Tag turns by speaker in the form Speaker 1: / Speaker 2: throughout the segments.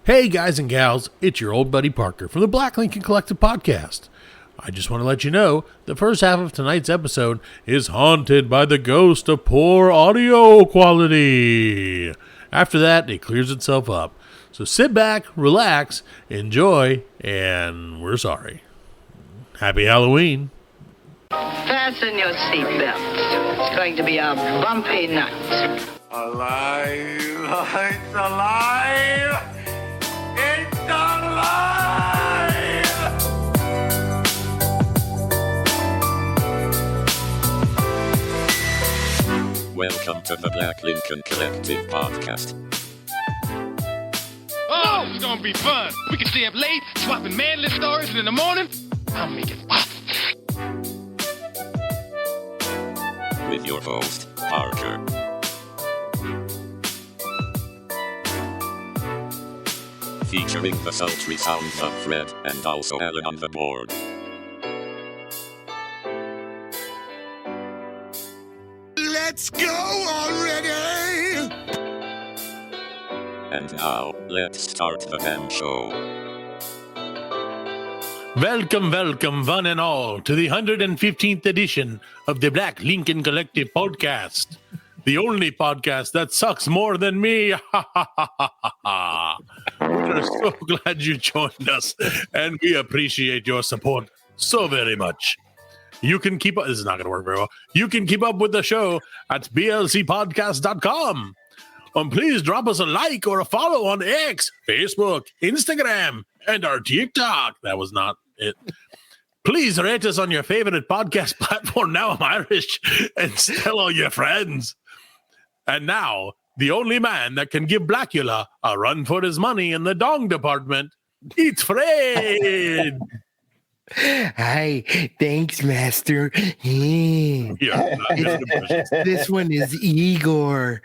Speaker 1: Hey guys and gals, it's your old buddy Parker from the Black Lincoln Collective Podcast. I just want to let you know the first half of tonight's episode is haunted by the ghost of poor audio quality. After that, it clears itself up. So sit back, relax, enjoy, and we're sorry. Happy Halloween.
Speaker 2: Fasten your seatbelts. It's going to be a bumpy night.
Speaker 3: Alive! It's alive! It's alive!
Speaker 4: Welcome to the Black Lincoln Collective Podcast.
Speaker 5: Oh, it's gonna be fun. We can stay up late, swapping manly stories, and in the morning, I'll make it pop.
Speaker 4: With your host, Parker. Featuring the sultry sounds of Fred and also Alan on the board.
Speaker 3: Let's go already!
Speaker 4: And now, let's start the damn show.
Speaker 1: Welcome, one and all, to the 115th edition of the Black Lincoln Collective Podcast. The only podcast that sucks more than me. We're so glad you joined us, and we appreciate your support so very much. You can keep up. This is not going to work very well. You can keep up with the show at blcpodcast.com. Please drop us a like or a follow on X, Facebook, Instagram, and our TikTok. That was not it. Please rate us on your favorite podcast platform. Now I'm Irish, and tell all your friends. And now, the only man that can give Blackula a run for his money in the dong department, it's Fred.
Speaker 6: Hi, thanks, Master.
Speaker 1: Yeah,
Speaker 6: This one is Igor.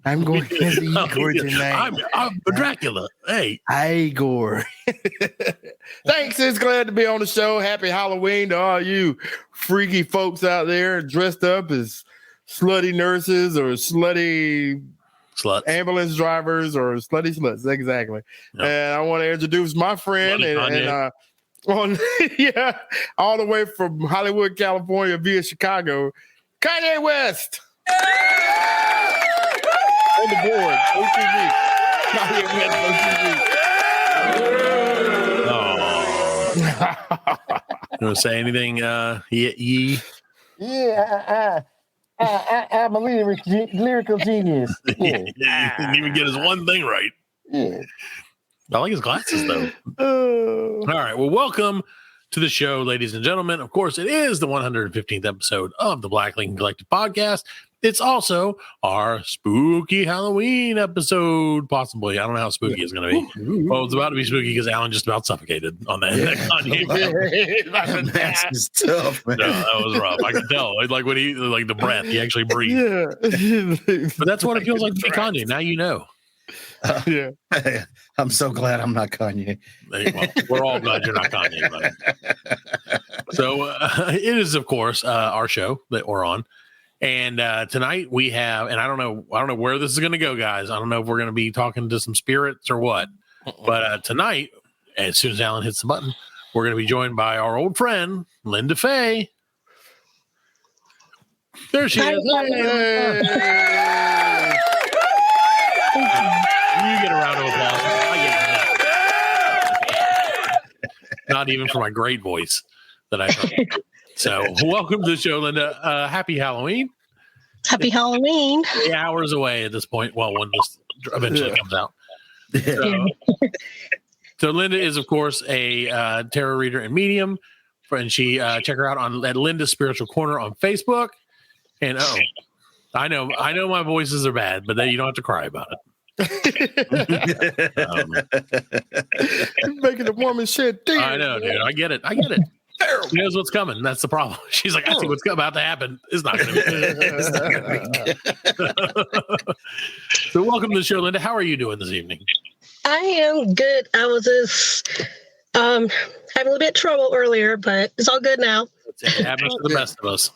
Speaker 6: I'm going as Igor tonight.
Speaker 1: I'm Dracula. Hey,
Speaker 6: Igor. Thanks. It's glad to be on the show. Happy Halloween to all you freaky folks out there dressed up as slutty nurses or slutty
Speaker 1: sluts,
Speaker 6: ambulance drivers or slutty sluts. Exactly.
Speaker 1: Yep.
Speaker 6: And I want to introduce my friend all the way from Hollywood, California via Chicago, Kanye West. On the board, OTV. Kanye West, OTV.
Speaker 1: You want to say anything,
Speaker 7: Yeah, I'm a lyrical genius. Yeah.
Speaker 1: He didn't even get his one thing right.
Speaker 7: Yeah.
Speaker 1: I like his glasses, though. All right. Well, welcome to the show, ladies and gentlemen. Of course, it is the 115th episode of the Black Lincoln Collective Podcast. It's also our spooky Halloween episode, possibly. I don't know how spooky it's going to be. Well, it's about to be spooky because Alan just about suffocated on that.
Speaker 6: That
Speaker 7: mask is tough, man.
Speaker 1: No, that was rough. I can tell. Like when the breath, he actually breathed.
Speaker 6: Yeah.
Speaker 1: But that's what it feels like to be Kanye. Now you know.
Speaker 6: Yeah.
Speaker 7: I'm so glad I'm not Kanye.
Speaker 1: Well, we're all glad you're not Kanye, buddy. So it is, of course, our show that we're on. And tonight we have, and I don't know where this is going to go, guys. I don't know if we're going to be talking to some spirits or what. But tonight, as soon as Alan hits the button, we're going to be joined by our old friend, Linda Fay. There she is. Hey. You get a round of applause. Not even for my great voice that I heard. So, welcome to the show, Linda. Happy Halloween.
Speaker 8: Happy Halloween.
Speaker 1: 3 hours away at this point. Well, when this eventually comes out. So, Linda is, of course, a tarot reader and medium. And she check her out at Linda's Spiritual Corner on Facebook. And I know my voices are bad, but then you don't have to cry about it.
Speaker 6: Making the woman shed tears.
Speaker 1: I know, dude. I get it. She knows what's coming. That's the problem. She's like, I see what's about to happen. It's not going to be. So welcome to the show, Linda. How are you doing this evening?
Speaker 8: I am good. I was just having a little bit of trouble earlier, but it's all good now.
Speaker 1: It happens to the best of us.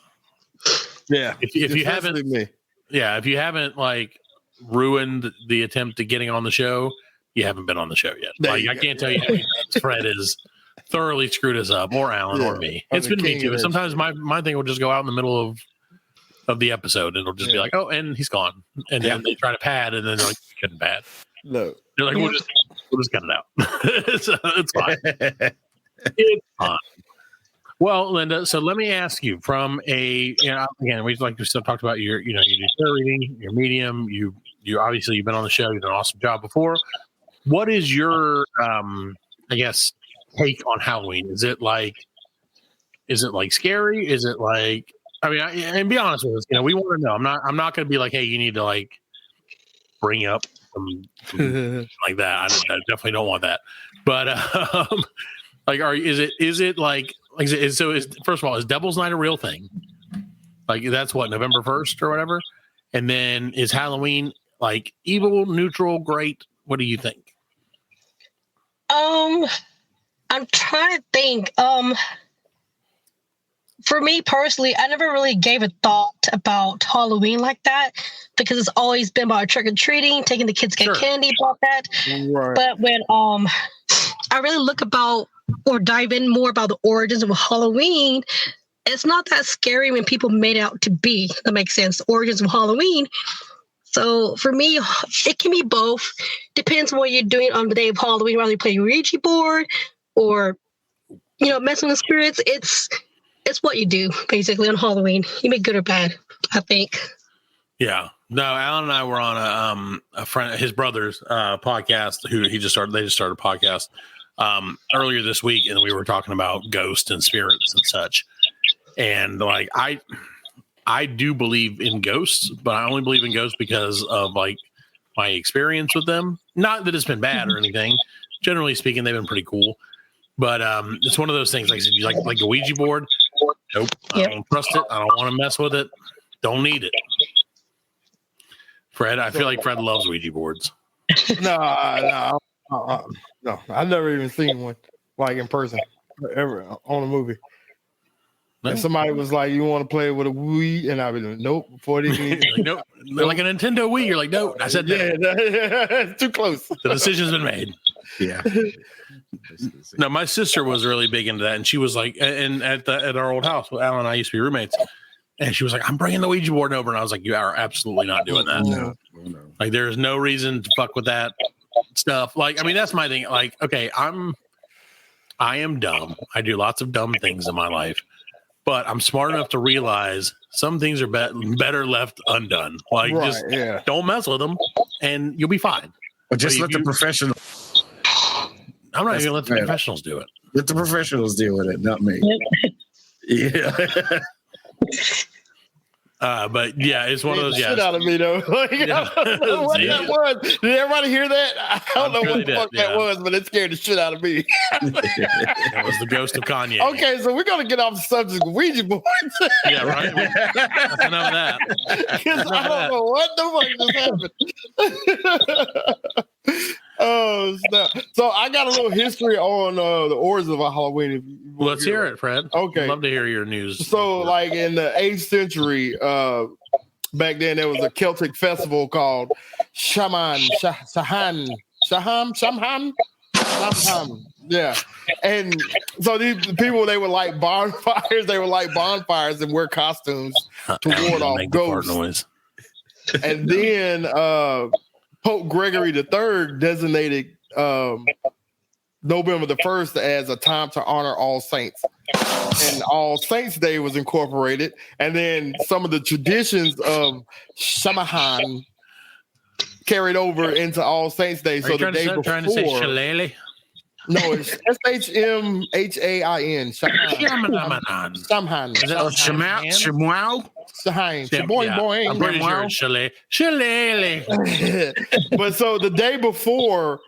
Speaker 6: Yeah.
Speaker 1: If you haven't, if you haven't like ruined the attempt to getting on the show, you haven't been on the show yet. Like, I can't tell you how many times Fred has thoroughly screwed us up, or Alan, or me. It's been me too. Sometimes my thing will just go out in the middle of the episode, and it'll just be like, oh, and he's gone. And then they try to pad, and then they're like, we couldn't pad.
Speaker 6: No.
Speaker 1: They're like, we'll just cut it out. It's fine. It's fine. Well, Linda, so let me ask you from again, we like to still talked about you do tarot reading, your medium, you obviously you've been on the show, you've done an awesome job before. What is your, I guess, take on Halloween? Is it like scary? Is it like, I mean, and be honest with us, we want to know. I'm not going to be like, hey, you need to like bring up some like that. I definitely don't want that. But like, is it like first of all, is Devil's Night a real thing? Like, that's what, November 1st or whatever? And then is Halloween like evil, neutral, great? What do you think?
Speaker 8: I'm trying to think. For me personally, I never really gave a thought about Halloween like that because it's always been about trick-or-treating, taking the kids to get candy, about that. Right. But when I really look about or dive in more about the origins of Halloween, it's not that scary when people made it out to be. That makes sense. The origins of Halloween. So for me, it can be both. Depends on what you're doing on the day of Halloween, whether you play a Ouija board or, messing with spirits. It's what you do basically on Halloween. You make good or bad, I think.
Speaker 1: Yeah. No, Alan and I were on a friend, his brother's podcast. They just started a podcast earlier this week, and we were talking about ghosts and spirits and such. And like, I do believe in ghosts, but I only believe in ghosts because of like my experience with them. Not that it's been bad or anything. Generally speaking, they've been pretty cool. But it's one of those things. Like I said, you like a Ouija board. Nope, I don't trust it. I don't want to mess with it. Don't need it. Fred, I feel like Fred loves Ouija boards.
Speaker 6: No, I've never even seen one like in person, ever on a movie. No. And somebody was like, "You want to play with a Wii?" And I'd be like, "Nope." Before they even,
Speaker 1: nope. Like a Nintendo Wii, you're like, "Nope." I said, "No."
Speaker 6: It's too close.
Speaker 1: The decision's been made. Yeah. No, my sister was really big into that, and she was like, and at our old house, Alan and I used to be roommates, and she was like, "I'm bringing the Ouija board over," and I was like, "You are absolutely not doing that. No. Like, there is no reason to fuck with that stuff." Like, I mean, that's my thing. Like, okay, I am dumb. I do lots of dumb things in my life, but I'm smart enough to realize some things are better left undone. Like, just don't mess with them, and you'll be fine.
Speaker 7: But just let the professional.
Speaker 1: I'm not even going to let the professionals do it.
Speaker 7: Let the professionals deal with it, not me. Yeah.
Speaker 1: But yeah, it's one of those.
Speaker 6: Shit out of me though. Like, I don't know what that was. Did everybody hear that? I don't know what the fuck that was, but it scared the shit out of me.
Speaker 1: That was the ghost of Kanye.
Speaker 6: Okay, so we're gonna get off the subject of Ouija boards.
Speaker 1: Yeah, right. That's enough of that.
Speaker 6: Because I don't know what the fuck just happened. Oh, snap. So I got a little history on the origins of Halloween.
Speaker 1: Let's hear it, Fred.
Speaker 6: Okay.
Speaker 1: I'd love to hear your news.
Speaker 6: So, like in the 8th century, back then there was a Celtic festival called Samhain. Yeah. And so these people, they would light bonfires. They would light bonfires and wear costumes to ward off ghosts. And then Pope Gregory III designated November the 1st as a time to honor All Saints. And All Saints Day was incorporated. And then some of the traditions of Samhain carried over into All Saints Day. So the day before.
Speaker 1: Trying to say shillelagh?
Speaker 6: No, it's SHMHAIN. Samhain. Samhain.
Speaker 7: Is that Shamow?
Speaker 1: I'm pretty sure it's shillelagh.
Speaker 6: But so the day before,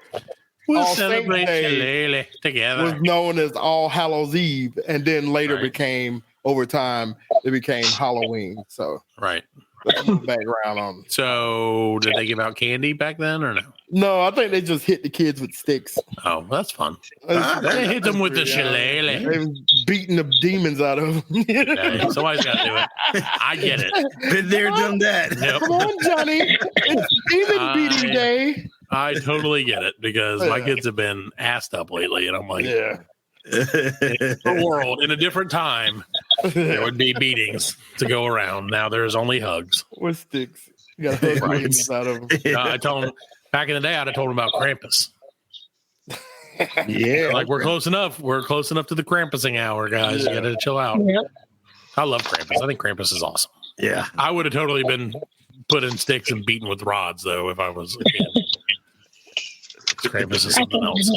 Speaker 1: we'll
Speaker 6: All
Speaker 1: celebrate shillelagh together.
Speaker 6: Was known as All Hallows Eve, and then later became, over time, it became Halloween. So
Speaker 1: right.
Speaker 6: Background on.
Speaker 1: So did they give out candy back then or no?
Speaker 6: No, I think they just hit the kids with sticks.
Speaker 1: Oh, that's fun. They hit them with the shillelagh.
Speaker 6: They beating the demons out of them.
Speaker 1: Yeah, somebody's got to do it. I get it.
Speaker 7: Been there, done that.
Speaker 1: Yep.
Speaker 6: Come on, Johnny. It's demon beating day.
Speaker 1: I totally get it because my kids have been assed up lately, and I'm like,
Speaker 6: Yeah.
Speaker 1: the world in a different time, there would be beatings to go around. Now there's only hugs.
Speaker 6: With sticks. You got to hug the inside of them.
Speaker 1: I told him back in the day, I'd have told him about Krampus.
Speaker 6: Yeah.
Speaker 1: Like we're close enough. We're close enough to the Krampusing hour, guys. You got to chill out.
Speaker 8: Yep.
Speaker 1: I love Krampus. I think Krampus is awesome.
Speaker 7: Yeah.
Speaker 1: I would have totally been put in sticks and beaten with rods, though, if I was a kid. Krampus is something else.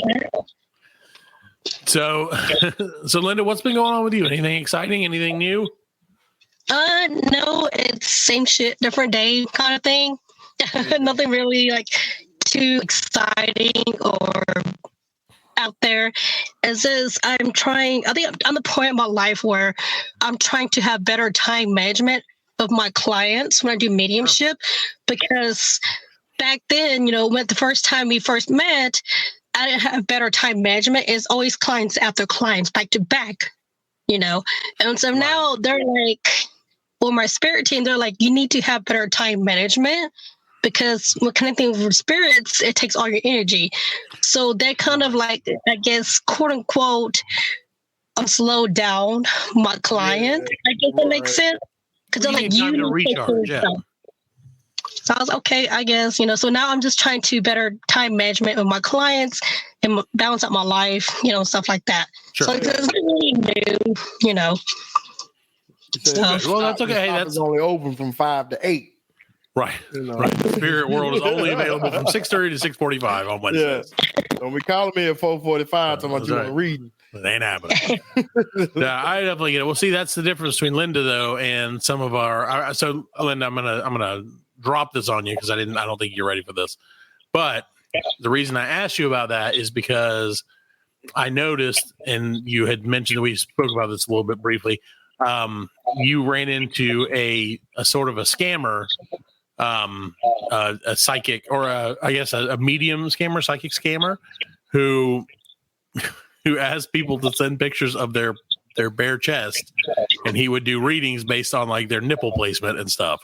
Speaker 1: So, Linda, what's been going on with you? Anything exciting? Anything new?
Speaker 8: No, it's same shit, different day kind of thing. Nothing really like too exciting or out there. It says I think I'm the point in my life where I'm trying to have better time management of my clients when I do mediumship, because back then, when the first time we first met, I didn't have better time management. It's always clients after clients, back to back, And so now they're like, well, my spirit team, they're like, you need to have better time management because when connecting with spirits, it takes all your energy. So they kind of like, I guess, quote unquote, slow down my client. I guess that makes sense. Because they're like, you need to recharge. Yeah. So I was okay, I guess, so now I'm just trying to better time management with my clients and balance out my life, stuff like that. Sure. So it's really new, stuff.
Speaker 1: Well, that's okay. Hey, that's
Speaker 6: only open from 5 to 8.
Speaker 1: Right. Right. The spirit world is only available from 6:30 to 6:45 on Wednesdays.
Speaker 6: Yeah. Don't be calling me at 4:45 talking about you want to read.
Speaker 1: It ain't happening. Yeah, I definitely get it. Well, see, that's the difference between Linda though and some of our. So, Linda, I'm gonna drop this on you because I don't think you're ready for this. But the reason I asked you about that is because I noticed, and you had mentioned that we spoke about this a little bit briefly. You ran into a sort of a scammer, a psychic, or a medium scammer, psychic scammer, who asked people to send pictures of their bare chest, and he would do readings based on like their nipple placement and stuff.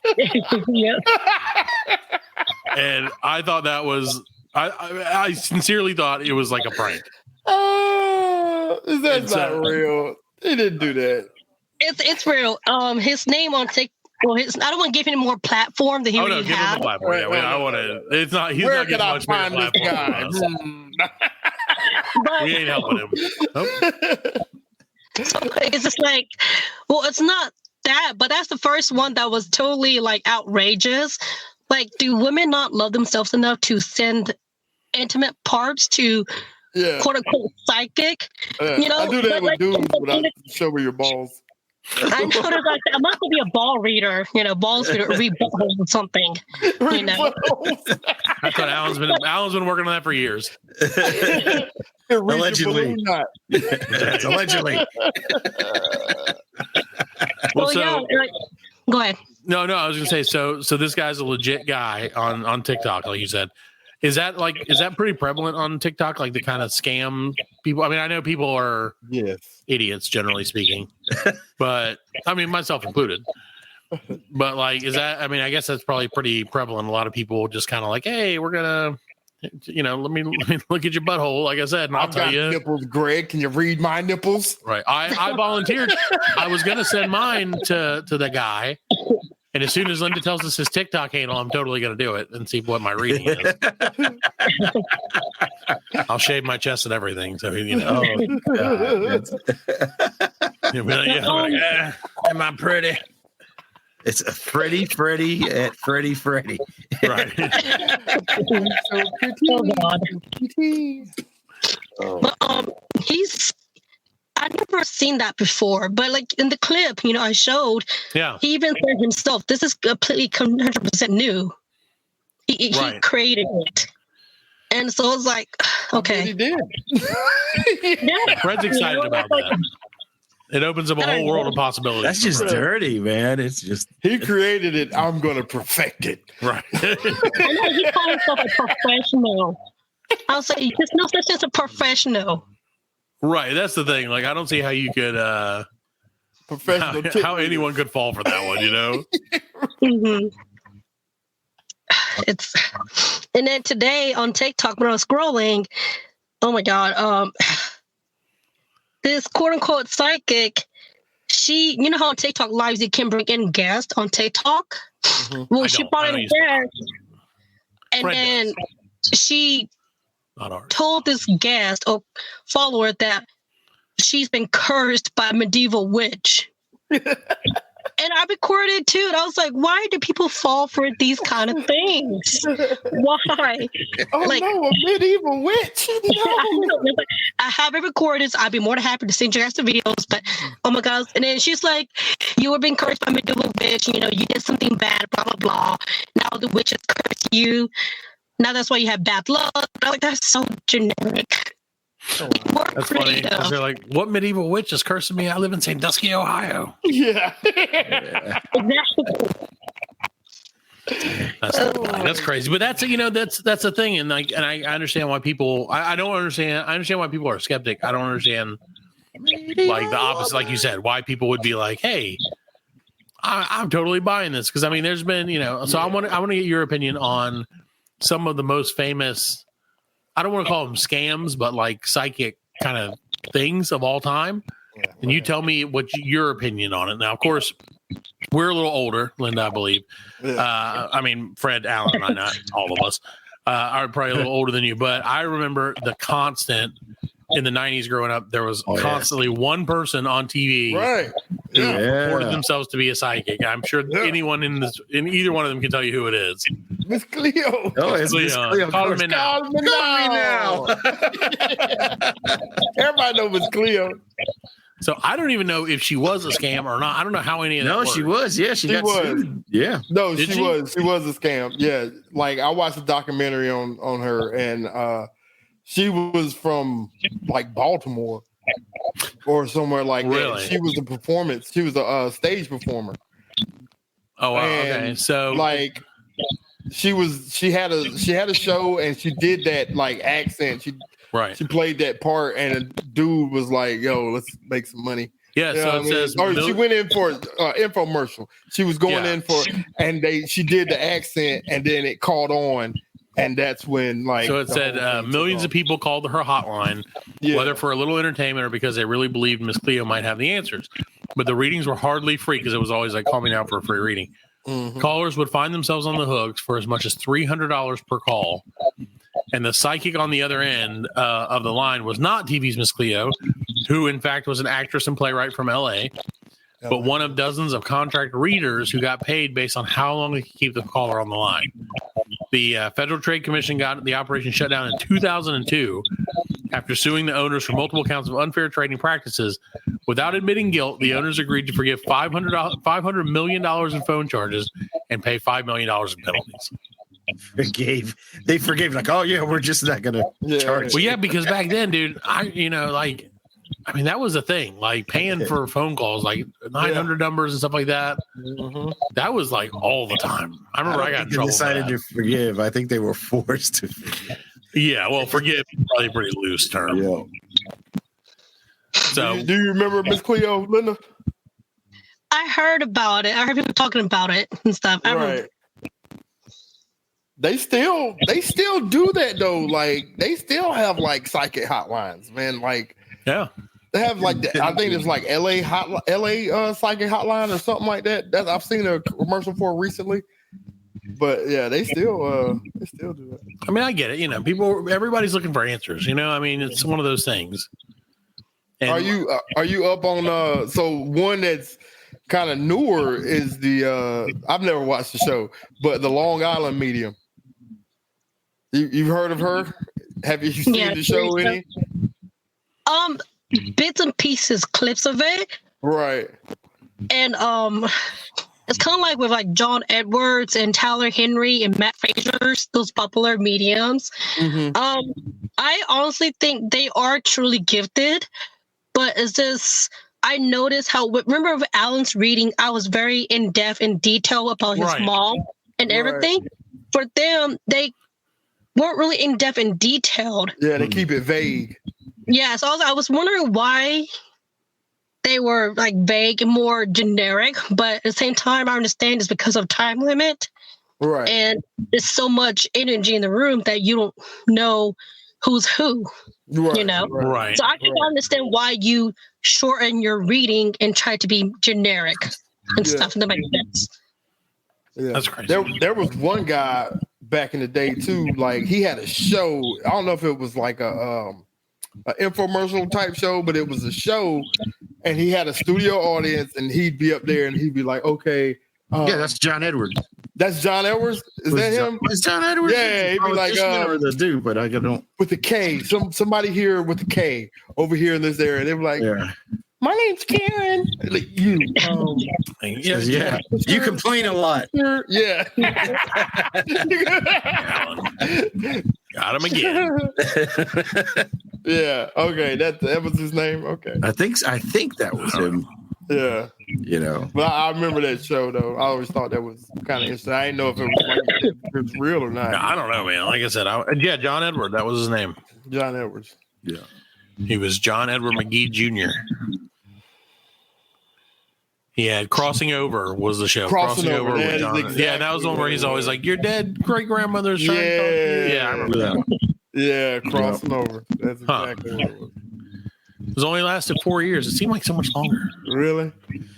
Speaker 8: Yep.
Speaker 1: And I thought that was, I sincerely thought it was like a prank.
Speaker 6: That's not real. He didn't do that.
Speaker 8: It's real. His name on TikTok. Well, I don't want to give him more platform that he already
Speaker 1: give
Speaker 8: has.
Speaker 1: him the platform. Yeah, I want to. It's not. He's
Speaker 6: Where
Speaker 1: not
Speaker 6: can
Speaker 1: getting
Speaker 6: I
Speaker 1: much
Speaker 6: find
Speaker 1: bigger
Speaker 6: this
Speaker 1: platform
Speaker 6: guy?
Speaker 1: than us. We ain't helping him. Nope.
Speaker 8: So it's just like, well, it's not that, but that's the first one that was totally like outrageous. Like, do women not love themselves enough to send intimate parts to quote unquote psychic?
Speaker 6: I do that with dudes without show me your balls.
Speaker 8: I know there's like I'm not gonna be a ball reader, balls reader, read buttholes or something.
Speaker 1: That's what Alan's been working on that for years.
Speaker 7: Allegedly.
Speaker 6: That's
Speaker 7: allegedly.
Speaker 8: Go ahead.
Speaker 1: No, I was gonna say so this guy's a legit guy on TikTok, like you said. Is that pretty prevalent on TikTok, like the kind of scam people? I mean, I know people are idiots, generally speaking, but I mean, myself included. But like, is that? I mean, I guess that's probably pretty prevalent. A lot of people just kind of like, hey, we're gonna, let me look at your butthole, like I said, and I'll tell you.
Speaker 6: Nipples, Greg. Can you read my nipples?
Speaker 1: Right. I volunteered. I was gonna send mine to the guy. And as soon as Linda tells us his TikTok handle, I'm totally going to do it and see what my reading is. I'll shave my chest and everything. So, am I pretty?
Speaker 7: It's a Freddy at Freddy.
Speaker 1: Right.
Speaker 8: So pretty. But I've never seen that before, but like in the clip, I showed, he even said himself, this is completely 100% new. He created it. And so it's like, okay.
Speaker 6: He did.
Speaker 1: Fred's excited about that. It opens up a whole world of possibilities.
Speaker 7: That's just dirty, man. It's just.
Speaker 6: He created it. I'm going to perfect it.
Speaker 1: Right.
Speaker 8: I know he called himself a professional. I'll say, just no such as a professional.
Speaker 1: Right, that's the thing. Like, I don't see how you could,
Speaker 6: professional
Speaker 1: how anyone could fall for that one,
Speaker 8: Mm-hmm. it's, and then today on TikTok when I was scrolling, oh my God, this quote unquote psychic, she, you know how on TikTok lives you can bring in guests on TikTok? Mm-hmm. Well, she brought in a guest, and Fred then she told this guest or follower that she's been cursed by a medieval witch. And I recorded it too. And I was like, why do people fall for these kind of things? Why?
Speaker 6: Oh, like, no, a medieval witch. No.
Speaker 8: I have it recorded, so I'd be more than happy to send you guys the videos. But, oh my gosh. And then she's like, you were being cursed by a medieval witch. You know, you did something bad, blah, blah, blah. Now the witch has cursed you. Now that's why you have bad luck. I'm like, that's so generic.
Speaker 1: That's funny. They're like, what medieval witch is cursing me? I live in Sandusky, Ohio.
Speaker 6: Yeah.
Speaker 1: That's crazy. But that's, you know, that's the thing. And like, and I understand why people, I don't understand. I understand why people are skeptic. I don't understand like the opposite, like you said, why people would be like, hey, I'm totally buying this. Cause I mean, there's been, you know, so I want to get your opinion on some of the most famous, I don't want to call them scams, but like psychic kind of things of all time. Yeah, and you tell me what your opinion on it. Now, of course, we're a little older, Linda, I believe. Yeah. I mean, Fred, Alan, and I, not all of us, are probably a little older than you. But I remember the constant in the 90s growing up. There was constantly one person on TV who reported themselves to be a psychic. I'm sure anyone in either one of them can tell you who it is.
Speaker 6: Miss Cleo.
Speaker 7: Oh, it's Miss Cleo.
Speaker 6: Call me now. Everybody knows Miss Cleo.
Speaker 1: So I don't even know if she was a scam or not. I don't know how any of that worked.
Speaker 7: She was. Yeah, she got sued. Yeah.
Speaker 6: No, she was. She was a scam. Yeah. Like I watched a documentary on her, and she was from like Baltimore or somewhere like that. She was a performance. She was a stage performer.
Speaker 1: Oh, wow. Okay. So
Speaker 6: like she had a show, and she did that like accent. She played that part, and a dude was like, "Yo, let's make some money."
Speaker 1: Yeah, so it says.
Speaker 6: Or she went in for infomercial. She was going in for, and she did the accent, and then it caught on, and that's when like.
Speaker 1: So it said millions of people called her hotline, whether for a little entertainment or because they really believed Miss Cleo might have the answers. But the readings were hardly free because it was always like, call me now for a free reading. Mm-hmm. Callers would find themselves on the hooks for as much as $300 per call. And the psychic on the other end of the line was not TV's Miss Cleo, who in fact was an actress and playwright from LA, but one of dozens of contract readers who got paid based on how long they could keep the caller on the line. The Federal Trade Commission got the operation shut down in 2002 after suing the owners for multiple counts of unfair trading practices. Without admitting guilt, the owners agreed to forgive $500 million in phone charges and pay $5 million in penalties.
Speaker 7: They forgave, like, oh yeah, we're just not gonna charge.
Speaker 1: Well, yeah, because back then, dude, I mean, that was a thing, like paying for phone calls, like 900 numbers and stuff like that. Mm-hmm. That was like all the time. I remember I got in trouble.
Speaker 7: Decided to forgive. I think they were forced to forgive.
Speaker 1: Yeah, well, forgive is probably a pretty loose term.
Speaker 6: Yeah.
Speaker 1: So,
Speaker 6: do you remember Miss Cleo, Linda?
Speaker 8: I heard about it. I heard people talking about it and stuff.
Speaker 6: Right. They still do that though. Like they still have like psychic hotlines, man. Like
Speaker 1: they
Speaker 6: have like I think it's like LA psychic hotline or something like that. I've seen a commercial for recently. But yeah, they still do that.
Speaker 1: I mean, I get it. You know, everybody's looking for answers. You know, I mean, it's one of those things. And
Speaker 6: are you up on so one that's kind of newer is the I've never watched the show, but the Long Island Medium. You've heard of her? Have you seen the show any?
Speaker 8: Bits and pieces, clips of it.
Speaker 6: Right.
Speaker 8: And it's kind of like with like John Edwards and Tyler Henry and Matt Fraser's, those popular mediums. Mm-hmm. I honestly think they are truly gifted, but it's just I noticed how remember with Alan's reading, I was very in depth and detail about his mom and everything. For them, they weren't really in depth and detailed.
Speaker 6: Yeah, they keep it vague.
Speaker 8: Yeah, so I was wondering why they were like vague and more generic, but at the same time, I understand it's because of time limit.
Speaker 6: Right.
Speaker 8: And there's so much energy in the room that you don't know who's who.
Speaker 6: Right.
Speaker 8: You know?
Speaker 1: Right.
Speaker 8: So I can understand why you shorten your reading and try to be generic and stuff that makes sense.
Speaker 6: Yeah.
Speaker 1: That's crazy.
Speaker 6: There was one guy back in the day too, like he had a show. I don't know if it was like a infomercial type show, but it was a show, and he had a studio audience, and he'd be up there and he'd be like, okay.
Speaker 7: Yeah, that's John Edwards.
Speaker 6: That's John Edwards? Is that him?
Speaker 7: It's John Edwards.
Speaker 6: Yeah, he'd be like
Speaker 7: the dude, but I don't.
Speaker 6: with the K. Somebody here with the K over here in this area. They were like, my name's Karen. Like, you.
Speaker 7: Yeah. You complain a lot.
Speaker 6: Yeah.
Speaker 1: Got him again.
Speaker 6: Yeah. Okay. That was his name. Okay.
Speaker 7: I think that was him.
Speaker 6: Yeah.
Speaker 7: You know.
Speaker 6: But I remember that show though. I always thought that was kind of interesting. I didn't know if it was like if it was real or not.
Speaker 1: I don't know, man. Like I said, John Edward. That was his name.
Speaker 6: John Edwards.
Speaker 7: Yeah.
Speaker 1: He was John Edward McGee Jr. He had Crossing Over was the show.
Speaker 6: Crossing Over,
Speaker 1: with John.
Speaker 6: exactly
Speaker 1: Yeah, that was the one where he's always like, your dead great grandmother's trying to talk to you. Yeah, I remember that.
Speaker 6: Yeah, Crossing Over. That's exactly what it was.
Speaker 1: It was only lasted 4 years. It seemed like so much longer.
Speaker 6: Really?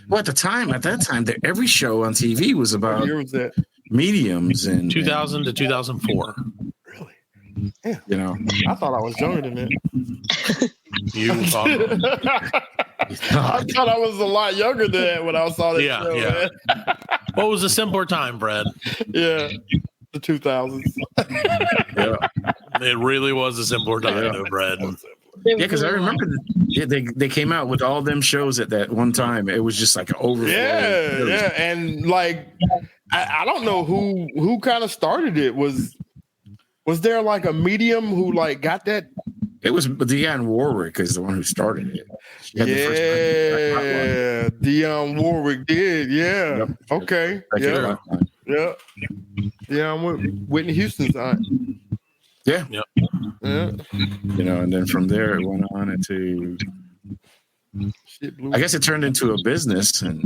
Speaker 7: Well, at that time, every show on TV was about
Speaker 6: What year was that?
Speaker 7: mediums and
Speaker 1: 2000 to 2004.
Speaker 6: Really? Yeah.
Speaker 7: You know,
Speaker 6: I thought I was younger than that.
Speaker 1: You thought,
Speaker 6: I thought I was a lot younger than that when I saw that show.
Speaker 1: yeah.
Speaker 6: Man.
Speaker 1: What was a simpler time, Fred?
Speaker 6: Yeah. The 2000s.
Speaker 1: It really was a simpler time, though, Fred.
Speaker 7: yeah, because I remember they came out with all them shows at that one time. It was just like an overflow.
Speaker 6: Yeah, and like I don't know who kind of started it. Was there like a medium who like got that?
Speaker 7: It was Dionne Warwick is the one who started it.
Speaker 6: Yeah, Dionne Warwick did. Yeah.
Speaker 7: Yep.
Speaker 6: Okay. Yeah. Yeah. Dionne Whitney Houston's aunt.
Speaker 7: Yeah.
Speaker 1: Yep.
Speaker 6: Yeah.
Speaker 7: You know, and then from there it went on into. I guess it turned into a business, and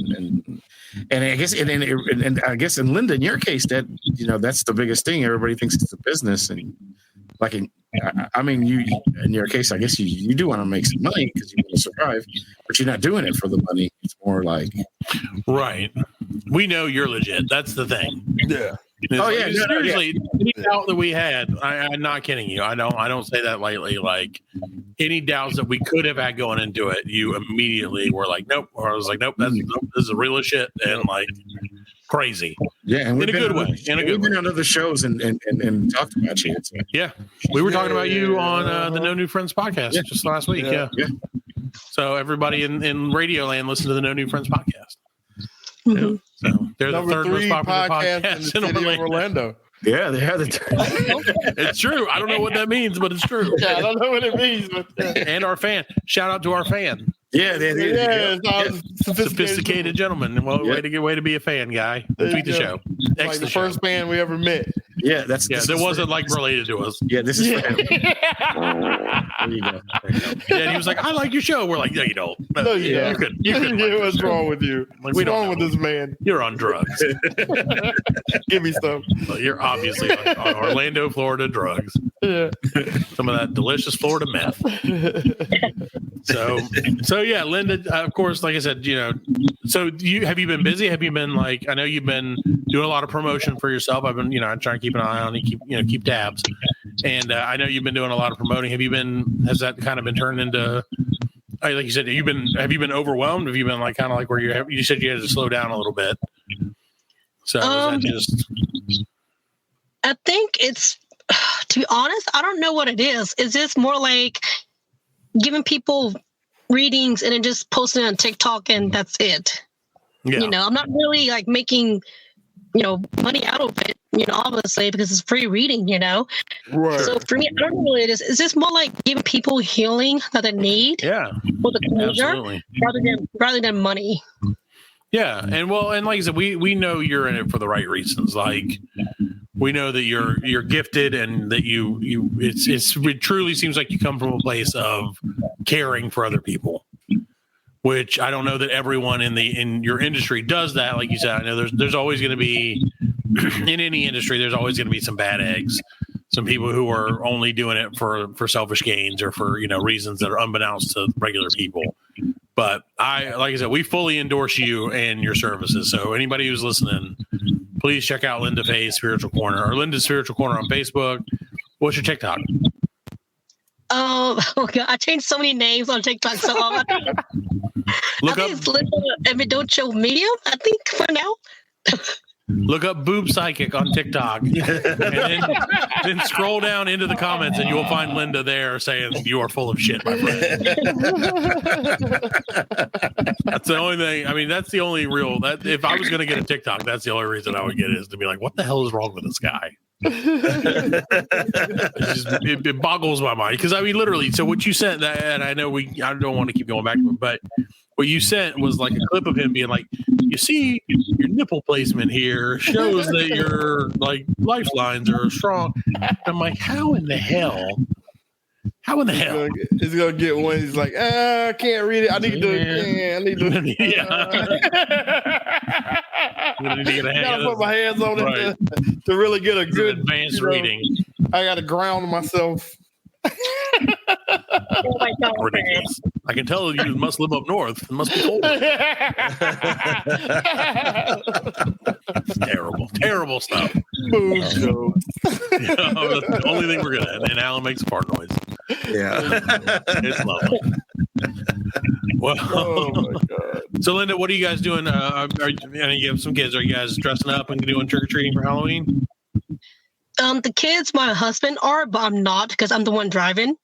Speaker 7: I guess and I guess in Linda, in your case, that that's the biggest thing. Everybody thinks it's a business, and like I mean, you in your case, I guess you do want to make some money because you want to survive, but you're not doing it for the money. It's more like
Speaker 1: right. We know you're legit. That's the thing.
Speaker 6: Yeah.
Speaker 1: Oh yeah, seriously. Any doubt that we had, I'm not kidding you. I don't say that lightly. Like any doubts that we could have had going into it, you immediately were like, nope. Or I was like, nope, this is real as shit and like crazy.
Speaker 7: Yeah, and
Speaker 1: in a good way.
Speaker 7: We've been on other shows and talked about you. So.
Speaker 1: Yeah, we were talking about you on the No New Friends podcast just last week. Yeah. So everybody in Radio Land listen to the No New Friends podcast.
Speaker 8: Mm-hmm.
Speaker 1: So they're
Speaker 6: Number
Speaker 1: the third most
Speaker 6: 3
Speaker 1: popular
Speaker 6: podcast
Speaker 1: podcast
Speaker 6: in the city of Orlando.
Speaker 7: Yeah, they have
Speaker 1: It's true. I don't know what that means, but it's true.
Speaker 6: Yeah, I don't know what it means, but
Speaker 1: And our fan. Shout out to our fan.
Speaker 7: Yeah,
Speaker 6: it's all
Speaker 1: Sophisticated gentleman. Well, way to be a fan, guy. Tweet the show.
Speaker 6: Like the first fan we ever met.
Speaker 7: Yeah,
Speaker 1: that wasn't like related to us.
Speaker 7: Yeah, this is for him. There you go.
Speaker 1: Yeah, and he was like, "I like your show." We're like, "No, you don't.
Speaker 6: No, you don't.
Speaker 1: You could.
Speaker 6: Yeah, what's wrong with you?
Speaker 1: Like,
Speaker 6: what's wrong with this man?
Speaker 1: You're on drugs.
Speaker 6: Give me some.
Speaker 1: Well, you're obviously on Orlando, Florida drugs.
Speaker 6: Yeah.
Speaker 1: Some of that delicious Florida meth. So yeah, Linda. Of course, like I said, So have you been busy? Have you been like? I know you've been doing a lot of promotion for yourself. I've been, I'm trying to keep an eye on you, keep tabs. And I know you've been doing a lot of promoting. Has that kind of been turned into, like you said, have you been overwhelmed? Have you been like kind of like where you said you had to slow down a little bit? So is that just?
Speaker 8: I think it's, to be honest, I don't know what it is. Is this more like giving people readings and then just posting on TikTok and that's it?
Speaker 1: Yeah.
Speaker 8: I'm not really like making, money out of it, obviously because it's free reading,
Speaker 6: Right.
Speaker 8: So for me, I don't know what it is. Is this more like giving people healing that they need?
Speaker 1: Yeah.
Speaker 8: For the closure,
Speaker 1: Absolutely.
Speaker 8: rather than money.
Speaker 1: Yeah, and like I said, we know you're in it for the right reasons. Like we know that you're gifted and that it truly seems like you come from a place of caring for other people, which I don't know that everyone in your industry does that. Like you said, I know there's always going to be in any industry, there's always going to be some bad eggs. Some people who are only doing it for selfish gains or for, reasons that are unbeknownst to regular people. But like I said, we fully endorse you and your services. So anybody who's listening, please check out Linda Fay's Spiritual Corner or Linda's Spiritual Corner on Facebook. What's your TikTok?
Speaker 8: Oh God, I changed so many names on TikTok. So I think it's Linda Emidocho Medium, I think, for now.
Speaker 1: Look up Boob Psychic on TikTok and then scroll down into the comments and you'll find Linda there saying, "You are full of shit, my friend." That's the only thing. I mean, that's the only real, that if I was going to get a TikTok, that's the only reason I would get it, is to be like, what the hell is wrong with this guy? It boggles my mind. Because I mean, literally, so what you sent, that, and I know I don't want to keep going back to it, but what you sent was like a clip of him being like, you see, your nipple placement here shows that your like lifelines are strong. And I'm like, how in the hell?
Speaker 6: He's gonna get one. He's like, I can't read it. I need to. I gotta put my hands on it to really get a good
Speaker 1: advanced reading.
Speaker 6: I gotta ground myself.
Speaker 8: Oh my God.
Speaker 1: Ridiculous. I can tell you must live up north. It must be cold. It's terrible stuff.
Speaker 6: Boob jokes.
Speaker 1: That's the only thing we're good at. And Alan makes a fart noise.
Speaker 7: Yeah.
Speaker 1: It's lovely. Well,
Speaker 6: Oh my God.
Speaker 1: so Linda, what are you guys doing? You have some kids. Are you guys dressing up and doing trick or treating for Halloween?
Speaker 8: The kids, my husband are, but I'm not because I'm the one driving.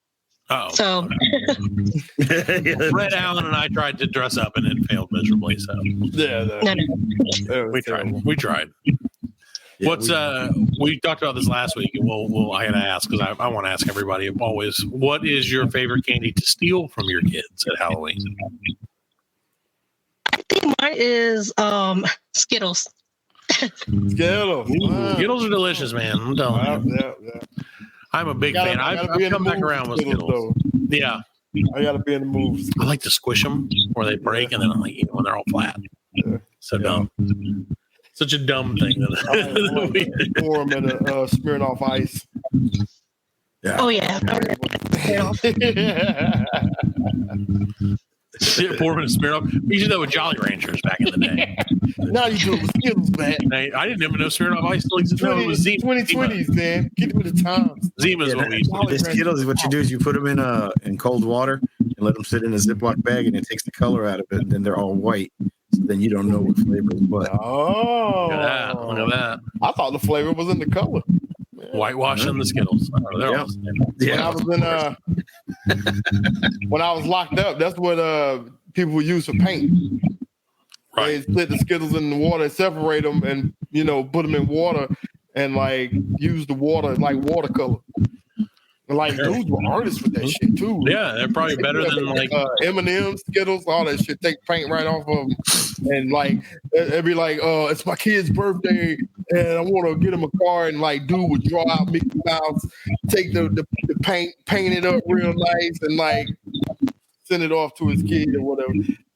Speaker 1: Oh,
Speaker 8: So
Speaker 1: Red Allen and I tried to dress up and it failed miserably. So
Speaker 6: Yeah.
Speaker 8: no.
Speaker 1: we tried. What's we talked about this last week, and I gotta ask because I want to ask everybody always, what is your favorite candy to steal from your kids at Halloween?
Speaker 8: I think mine is Skittles.
Speaker 6: Skittles. Wow.
Speaker 1: Skittles are delicious, man. I'm telling you.
Speaker 6: Yeah.
Speaker 1: I'm a big fan. I've come back around with Skittles.
Speaker 6: Though.
Speaker 1: Yeah,
Speaker 6: I gotta be in the mood.
Speaker 1: I like to squish them where they break, and then I like when they're all flat.
Speaker 6: Yeah.
Speaker 1: So dumb. Such a dumb thing.
Speaker 6: Pour them in a Smirnoff Ice.
Speaker 7: Yeah.
Speaker 8: Oh yeah.
Speaker 1: Pour them in a Smirnoff. We used to do that with Jolly Ranchers back in the day.
Speaker 6: Now you do it with Skittles, man.
Speaker 1: I didn't even know Smirnoff Ice still existed. No, it was Zima.
Speaker 6: 2020s, man. Get with the times.
Speaker 1: Zima is what we used to do.
Speaker 7: The Skittles, what you do is you put them in cold water and let them sit in a Ziploc bag, and it takes the color out of it. And then they're all white. So then you don't know what flavor is what.
Speaker 6: Oh,
Speaker 1: Look at that.
Speaker 6: I thought the flavor was in the color.
Speaker 1: Whitewashing the Skittles.
Speaker 6: When I was locked up, that's what people would use for paint.
Speaker 1: Right.
Speaker 6: They split the Skittles in the water, separate them, and put them in water, and like use the water like watercolor. And like dudes were artists with that shit too.
Speaker 1: Yeah, they're probably better than like
Speaker 6: M&M's, Skittles, all that shit. Take paint right off of them, and like it'd be like, it's my kid's birthday, and I want to get him a car, and like dude would draw out Mickey Mouse, take the paint it up real nice, and like send it off to his kid or whatever.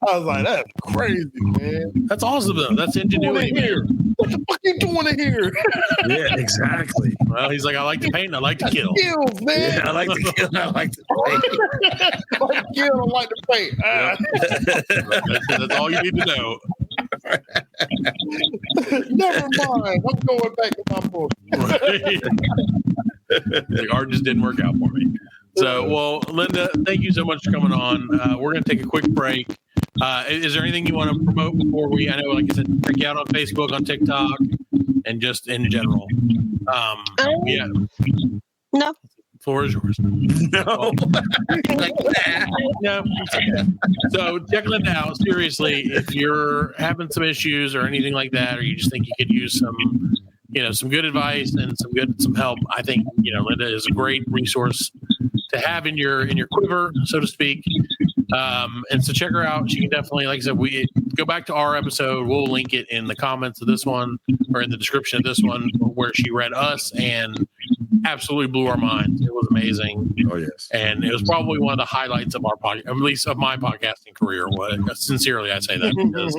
Speaker 6: I was like, that's crazy, man.
Speaker 1: That's awesome though. That's ingenuity.
Speaker 6: What the fuck you doing in here?
Speaker 7: Yeah, exactly.
Speaker 1: Well, he's like, I like to paint and I like to kill.
Speaker 6: Skills, man.
Speaker 7: Yeah, I like to kill. I like to paint.
Speaker 6: I like to kill. I like to paint.
Speaker 1: That's all you need to know.
Speaker 6: Never mind. I'm going back to my book.
Speaker 1: Right. The art just didn't work out for me. So, well, Linda, thank you so much for coming on. We're going to take a quick break. Is there anything you want to promote before we? I know, like I said, check you out on Facebook, on TikTok, and just in general. Yeah.
Speaker 8: No.
Speaker 1: Floor is yours. No. No. So check Linda out. Seriously, if you're having some issues or anything like that, or you just think you could use some, some good advice and some help, I think, Linda is a great resource to have in your quiver, so to speak. And so check her out. She can definitely, like I said, we go back to our episode. We'll link it in the comments of this one or in the description of this one where she read us and absolutely blew our minds. It was amazing.
Speaker 7: Oh, yes.
Speaker 1: And it was probably one of the highlights of our podcast, at least of my podcasting career. Sincerely, I say that because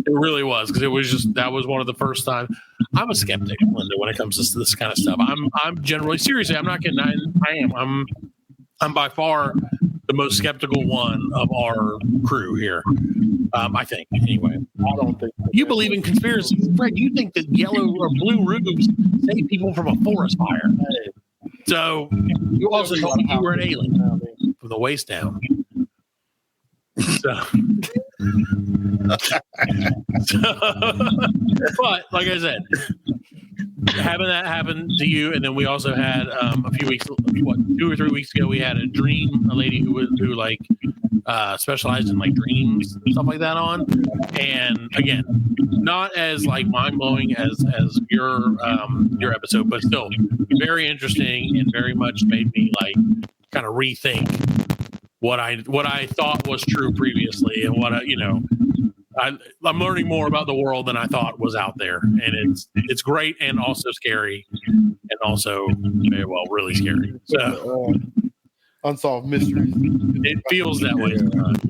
Speaker 1: It really was, because it was just, that was one of the first time. I'm a skeptic, Linda, when it comes to this kind of stuff. I'm generally, seriously, I'm not kidding. I am. I'm by far the most skeptical one of our crew here. I think, anyway.
Speaker 6: I don't think
Speaker 1: you believe in conspiracies, Fred. You think that yellow or blue roofs save people from a forest fire. So you also told me you were an alien from the waist down. So, but like I said, having that happen to you, and then we also had a few weeks, 2 or 3 weeks ago, we had a lady who like specialized in like dreams and stuff like that on, and again, not as like mind blowing as your episode, but still very interesting and very much made me like kind of rethink what I thought was true previously, and what I'm learning more about the world than I thought was out there, and it's great and also scary, and also really scary. So
Speaker 6: unsolved mysteries.
Speaker 1: It feels that way sometimes.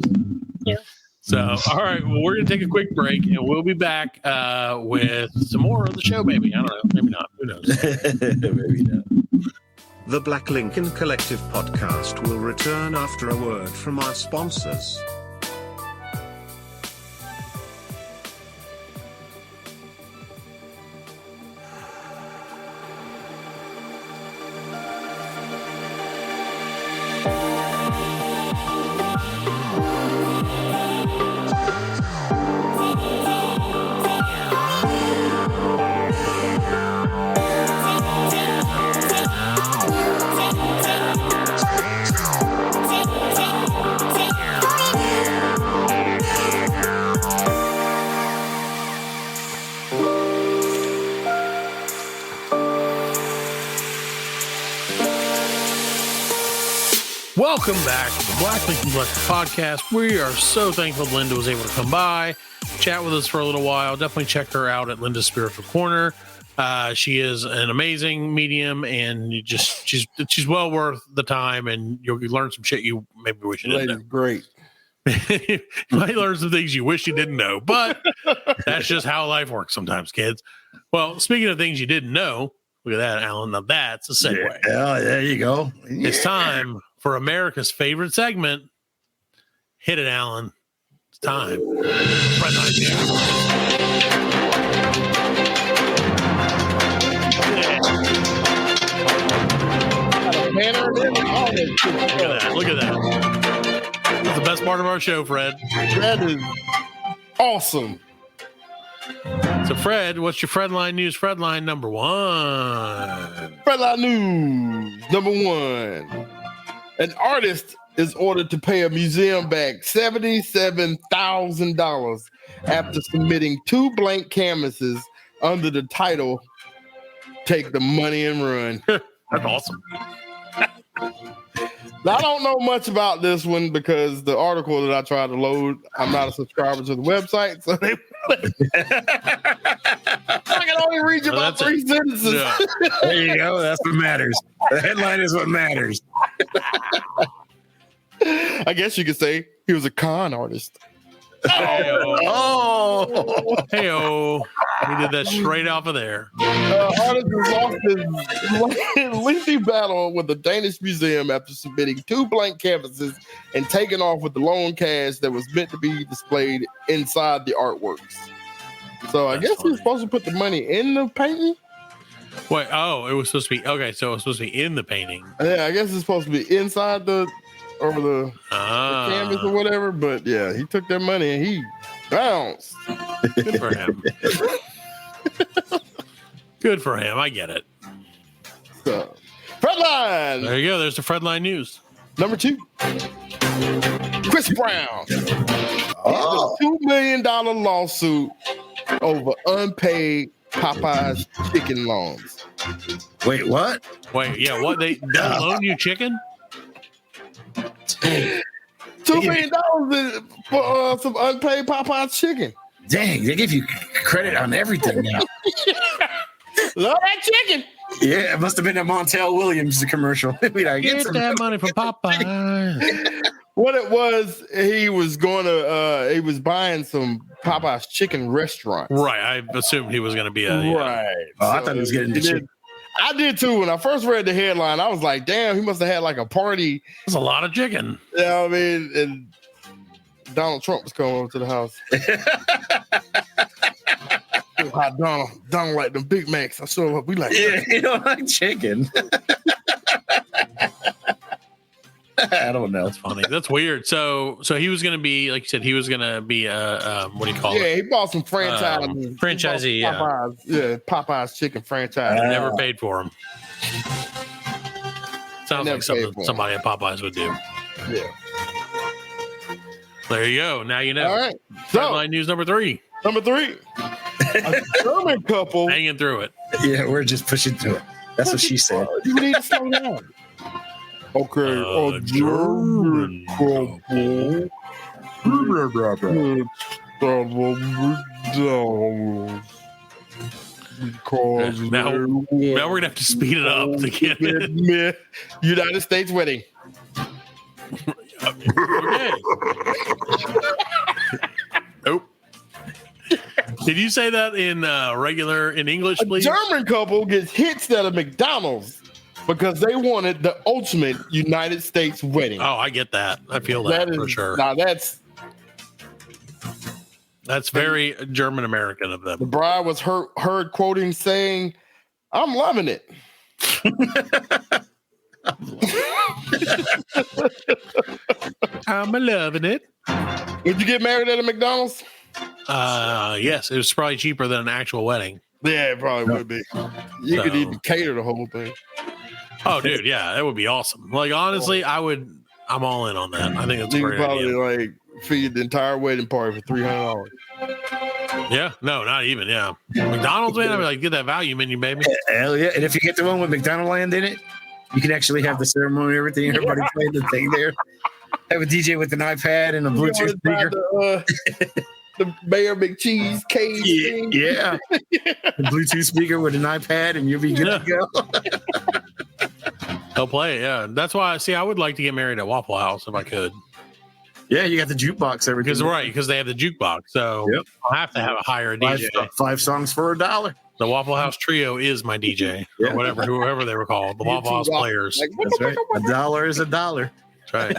Speaker 1: Yeah. So, all right, well, we're gonna take a quick break, and we'll be back with some more of the show. Maybe, I don't know, maybe not. Who knows?
Speaker 7: Maybe not.
Speaker 9: The Black Lincoln Collective podcast will return after a word from our sponsors.
Speaker 1: Welcome back to the Black Lincoln Collective podcast. We are so thankful Linda was able to come by, chat with us for a little while. Definitely check her out at Linda's Spiritual Corner. She is an amazing medium, and she's well worth the time, and you'll learn some shit you maybe wish you didn't know.
Speaker 6: Great.
Speaker 1: You might learn some things you wish you didn't know, but that's just how life works sometimes, kids. Well, speaking of things you didn't know, look at that, Alan. Now that's a segue.
Speaker 7: Yeah, there you go.
Speaker 1: It's time for America's favorite segment. Hit it, Alan. It's time. Fredline News. Look at that. That's the best part of our show, Fred.
Speaker 6: That is awesome.
Speaker 1: So, Fred, what's your Fredline News? Fredline number 1.
Speaker 6: Fredline News number 1. An artist is ordered to pay a museum back $77,000 after submitting 2 blank canvases under the title, "Take the Money and Run."
Speaker 1: That's awesome.
Speaker 6: Now, I don't know much about this one because the article that I tried to load, I'm not a subscriber to the website, so I can only read you about 3 sentences.
Speaker 1: Yeah.
Speaker 7: There you go. That's what matters. The headline is what matters.
Speaker 6: I guess you could say he was a con artist.
Speaker 1: Oh, hey-o. We did that straight off of there.
Speaker 6: Artist has lost his lengthy battle with the Danish museum after submitting 2 blank canvases and taking off with the loan cash that was meant to be displayed inside the artworks. So I guess he was supposed to put the money in the painting?
Speaker 1: Wait, it was supposed to be, okay, so it was supposed to be in the painting.
Speaker 6: Yeah, I guess it's supposed to be inside the canvas or whatever, but yeah, he took that money and he bounced.
Speaker 1: Good for him. Good for him. I get it.
Speaker 6: So, Fredline.
Speaker 1: There you go. There's the Fredline News.
Speaker 6: Number 2. Chris Brown. A $2 million lawsuit over unpaid Popeyes chicken loans.
Speaker 7: Wait, what?
Speaker 1: Wait, yeah, what? They loan you chicken?
Speaker 6: $2 million for some unpaid Popeyes chicken.
Speaker 7: Dang, they give you credit on everything now.
Speaker 6: Love that chicken.
Speaker 7: Yeah, it must have been a Montel Williams commercial.
Speaker 1: Get that money from Popeyes.
Speaker 6: What it was, he was buying some Popeyes chicken restaurant.
Speaker 1: Right. I assumed he was going to be a
Speaker 6: right.
Speaker 7: Oh, I thought he was getting the chicken.
Speaker 6: I did too. When I first read the headline, I was like, damn, he must have had like a party.
Speaker 1: There's a lot of chicken.
Speaker 6: You know what I mean? And Donald Trump was coming over to the house. Hi, Donald like them Big Macs. I saw we like
Speaker 7: you don't like chicken. I don't know.
Speaker 1: That's funny. That's weird. So he was going to be, like you said, he was going to be what do you call it?
Speaker 6: Yeah, he bought some franchise.
Speaker 1: Franchisee,
Speaker 6: Popeyes, Popeyes chicken franchise.
Speaker 1: Never paid for him. Sounds like something somebody at Popeyes would do.
Speaker 6: Yeah.
Speaker 1: There you go. Now you know.
Speaker 6: All right. So,
Speaker 1: Fredline news number 3.
Speaker 6: Number 3. A German couple.
Speaker 1: Hanging through it.
Speaker 7: Yeah, we're just pushing through it. That's what she said.
Speaker 6: You need to slow down. Okay, a German couple. Because
Speaker 1: now we're gonna have to speed it up to get it.
Speaker 6: United States wedding.
Speaker 1: Okay. Nope. Did you say that in in English, please?
Speaker 6: A German couple gets hits at a McDonald's because they wanted the ultimate United States wedding.
Speaker 1: Oh, I get that. I feel that for sure.
Speaker 6: Now
Speaker 1: that's very German American of them.
Speaker 6: The bride was heard quoting saying, "I'm loving it."
Speaker 1: I'm loving it.
Speaker 6: Would you get married at a McDonald's?
Speaker 1: Yes, it was probably cheaper than an actual wedding.
Speaker 6: Yeah, it probably would be. You could even cater the whole thing.
Speaker 1: Oh, dude, yeah, that would be awesome. Like, honestly, I'm all in on that. I think that's a great idea.
Speaker 6: Like feed the entire wedding party for $300.
Speaker 1: Yeah, no, not even. Yeah, McDonald's, man. I'd be like, get that value menu, baby.
Speaker 7: Hell yeah! And if you get the one with McDonald Land in it, you can actually have the ceremony, everything. Everybody playing the thing there. Have a DJ with an iPad and a Bluetooth speaker.
Speaker 6: The Mayor McCheese cage thing.
Speaker 7: Yeah. The Bluetooth speaker with an iPad, and you'll be good to go.
Speaker 1: They'll play it, yeah. That's why I would like to get married at Waffle House if I could.
Speaker 7: Yeah, you got the jukebox, everything.
Speaker 1: Because they have the jukebox. So I'll have to have a higher DJ.
Speaker 7: 5 songs for $1.
Speaker 1: The Waffle House Trio is my DJ, or whatever, whoever they were called. The Waffle House Players.
Speaker 7: That's right. $1 is $1.
Speaker 1: That's right.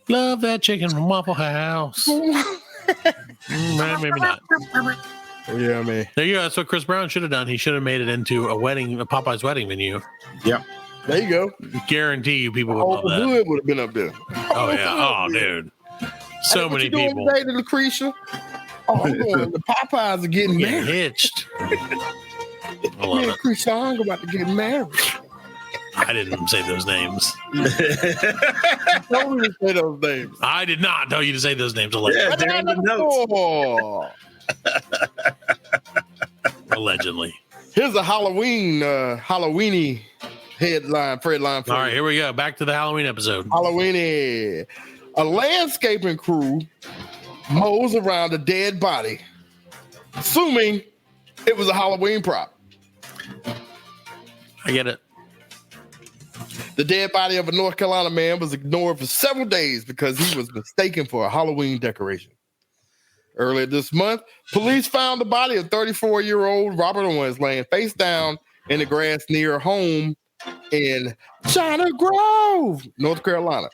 Speaker 1: Love that chicken from Waffle House. Maybe not.
Speaker 6: Yeah, man.
Speaker 1: There you go. That's what Chris Brown should have done. He should have made it into a Popeye's wedding venue.
Speaker 7: Yep.
Speaker 6: There you go.
Speaker 1: Guarantee you people would love that.
Speaker 6: Wood would have been up there.
Speaker 1: Oh, yeah. Oh, dude. So many people.
Speaker 6: What you doing today, Lucretia? Oh, I'm going. The Popeyes are getting married.
Speaker 1: Hitched. I love it.
Speaker 6: Lucretia, I'm about to get married.
Speaker 1: I didn't say those names.
Speaker 6: Don't even say those names.
Speaker 1: I did not tell you to say those names. Allegedly.
Speaker 7: Yeah, they're in the notes.
Speaker 1: Allegedly.
Speaker 6: Here's a Halloweeny headline, Fredline.
Speaker 1: All right, here we go. Back to the Halloween episode.
Speaker 6: Halloweeny. A landscaping crew mows around a dead body, assuming it was a Halloween prop.
Speaker 1: I get it.
Speaker 6: The dead body of a North Carolina man was ignored for several days because he was mistaken for a Halloween decoration. Earlier this month, police found the body of 34-year-old Robert Owens laying face down in the grass near home in China Grove, North Carolina.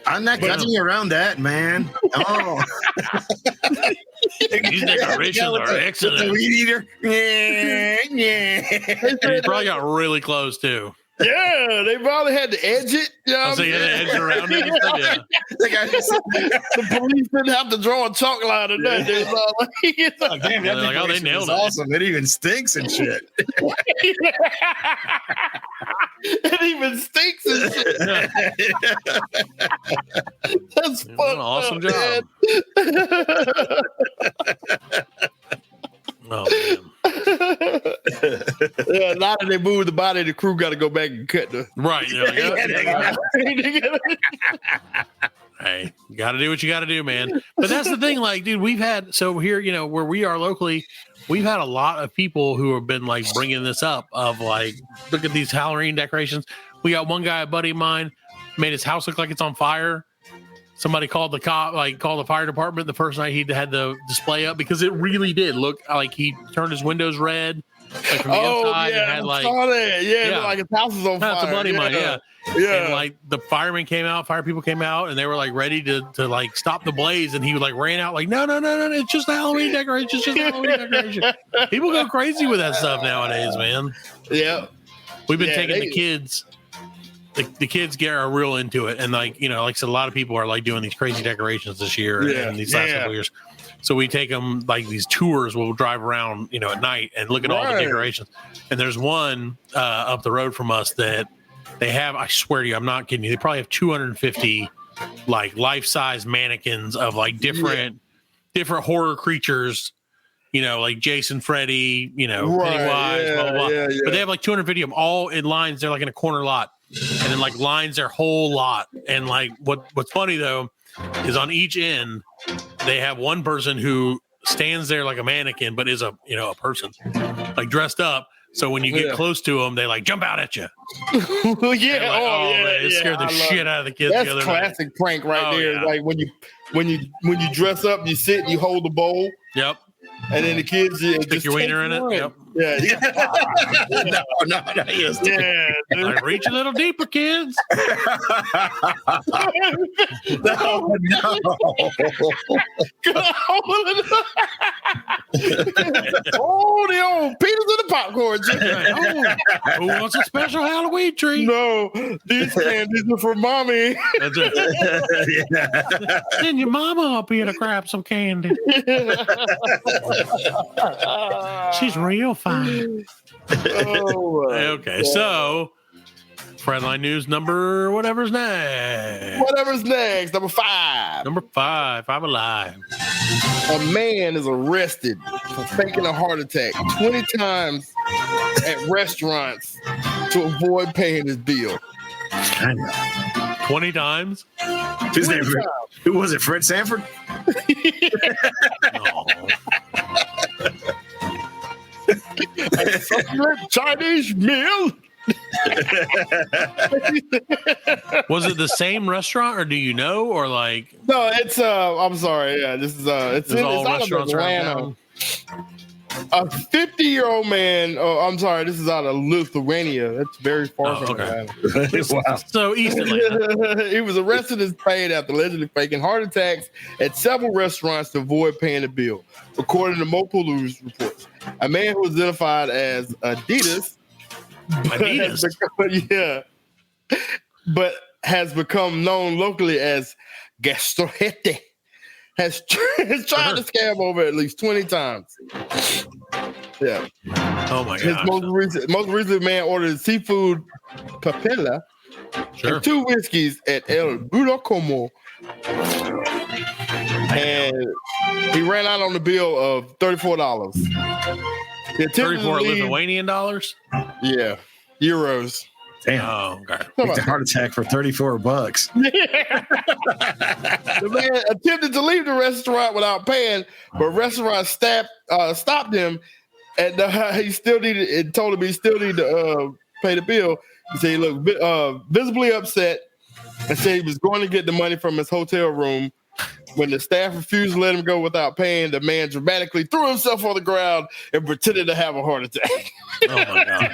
Speaker 7: I'm not cutting around that, man. Oh.
Speaker 1: These decorations are excellent.
Speaker 7: Weed eater. Yeah.
Speaker 1: He probably got really close, too.
Speaker 6: Yeah, they probably had to edge it. You know
Speaker 1: So you had to edge around it. Yeah.
Speaker 6: The police didn't have to draw a chalk line or nothing.
Speaker 7: Oh, damn, that
Speaker 1: Like, oh, they nailed it.
Speaker 7: awesome. It even stinks and shit.
Speaker 6: It even stinks and shit. That's
Speaker 1: An
Speaker 6: fun.
Speaker 1: awesome job. Oh, man.
Speaker 6: Yeah, now that they moved the body, the crew got to go back and cut the.
Speaker 1: Right. Hey, you got to do what you got to do, man. But that's the thing. Like, dude, we've had, so here, where we are locally, we've had a lot of people who have been like bringing this up of like, look at these Halloween decorations. We got one guy, a buddy of mine, made his house look like it's on fire. Somebody called the called the fire department the first night he had the display up because it really did look like he turned his windows red. Like from the outside and had
Speaker 6: I saw that. Yeah, like his house is on fire.
Speaker 1: That's a buddy of mine, yeah.
Speaker 6: Yeah.
Speaker 1: And like the firemen came out, fire people came out, and they were like ready to like stop the blaze, and he like ran out like, no, it's just a Halloween decoration. It's just a Halloween decoration. People go crazy with that stuff nowadays, man.
Speaker 6: Yeah.
Speaker 1: We've been taking the kids. The kids are real into it, and like I said, a lot of people are like doing these crazy decorations this year and these last couple years. So we take them like these tours. We'll drive around, at night and look at all the decorations. And there's one up the road from us that they have. I swear to you, I'm not kidding you. They probably have 250 like life-size mannequins of like different horror creatures. Like Jason, Freddy, Pennywise, blah, blah, blah. But they have like 250 of them all in lines. They're like in a corner lot. And then like lines their whole lot. And like what's funny though is on each end they have one person who stands there like a mannequin, but is a person like dressed up. So when you get close to them, they like jump out at you.
Speaker 6: Man,
Speaker 1: it scared the shit out of the kids.
Speaker 6: That's
Speaker 1: the other
Speaker 6: classic
Speaker 1: night.
Speaker 6: Prank right there.
Speaker 1: Yeah.
Speaker 6: Like when you dress up, you sit and you hold the bowl.
Speaker 1: Yep.
Speaker 6: And then the kids
Speaker 1: stick your wiener in it. Yep.
Speaker 6: Yeah.
Speaker 7: No. Yes.
Speaker 6: Yeah.
Speaker 1: Like, reach a little deeper, kids.
Speaker 7: No.
Speaker 6: Oh, the old Peter's in the popcorn.
Speaker 1: Who wants a special Halloween treat?
Speaker 6: No, these candies are for mommy.
Speaker 1: That's it. Send your mama up here to grab some candy. She's real fine. Okay, so Fredline news number whatever's next.
Speaker 6: Number 5.
Speaker 1: Number 5. I'm alive.
Speaker 6: A man is arrested for faking a heart attack 20 times at restaurants to avoid paying his bill.
Speaker 1: 20 times?
Speaker 7: His name, who was it? Fred Sanford?
Speaker 1: No.
Speaker 6: Chinese meal.
Speaker 1: Was it the same restaurant, or do you know, or like?
Speaker 6: No, it's I'm sorry. Yeah, this is it's
Speaker 1: all
Speaker 6: out of
Speaker 1: restaurants around
Speaker 6: Atlanta.
Speaker 1: town.
Speaker 6: A 50-year-old man. Oh, I'm sorry. This is out of Lithuania. That's very far from Atlanta.
Speaker 7: Wow.
Speaker 1: So East Atlanta.
Speaker 6: He was arrested and paid after allegedly faking heart attacks at several restaurants to avoid paying the bill, according to multiple news reports. A man who was identified as Adidas. But has become known locally as Gastrojete. Has tried to scam over at least 20 times. Yeah.
Speaker 1: Oh my
Speaker 6: His
Speaker 1: god.
Speaker 6: most recent man ordered seafood papella and 2 whiskeys at El Budocomo. And he ran out on the bill of $34.
Speaker 1: 34 Lithuanian dollars?
Speaker 6: Yeah. Euros.
Speaker 7: Damn.
Speaker 1: Oh, okay.
Speaker 7: It's a heart attack for $34.
Speaker 6: The man attempted to leave the restaurant without paying, but restaurant staff stopped him, and he still needed. It told him he still needed to pay the bill. He said he looked visibly upset, and said he was going to get the money from his hotel room. When the staff refused to let him go without paying, the man dramatically threw himself on the ground and pretended to have a heart attack.
Speaker 1: Oh my god.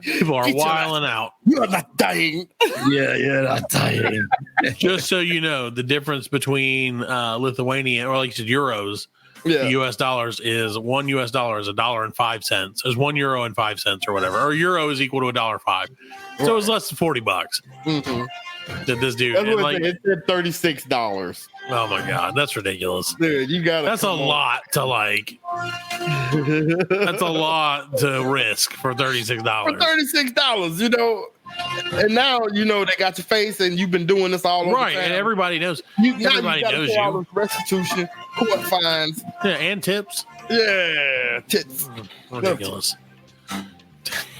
Speaker 1: People are wilding out.
Speaker 6: You're not dying.
Speaker 7: Yeah, not dying.
Speaker 1: Just so you know, the difference between Lithuanian, or like you said, euros, US dollars is $1 is $1.05. It's €1.05 or whatever. Or euro is equal to $1.05. So it's less than $40.
Speaker 6: Mm-hmm.
Speaker 1: That this dude,
Speaker 6: That's what
Speaker 1: like,
Speaker 6: it said $36.
Speaker 1: Oh my god, that's ridiculous.
Speaker 6: Dude, you got
Speaker 1: that's a lot to like. That's a lot to risk for $36.
Speaker 6: For $36, you know. And now you know they got your face, and you've been doing this all over.
Speaker 1: Right, and everybody knows. Everybody knows you.
Speaker 6: Restitution, court fines,
Speaker 1: and tips.
Speaker 6: Yeah, tits.
Speaker 1: Ridiculous.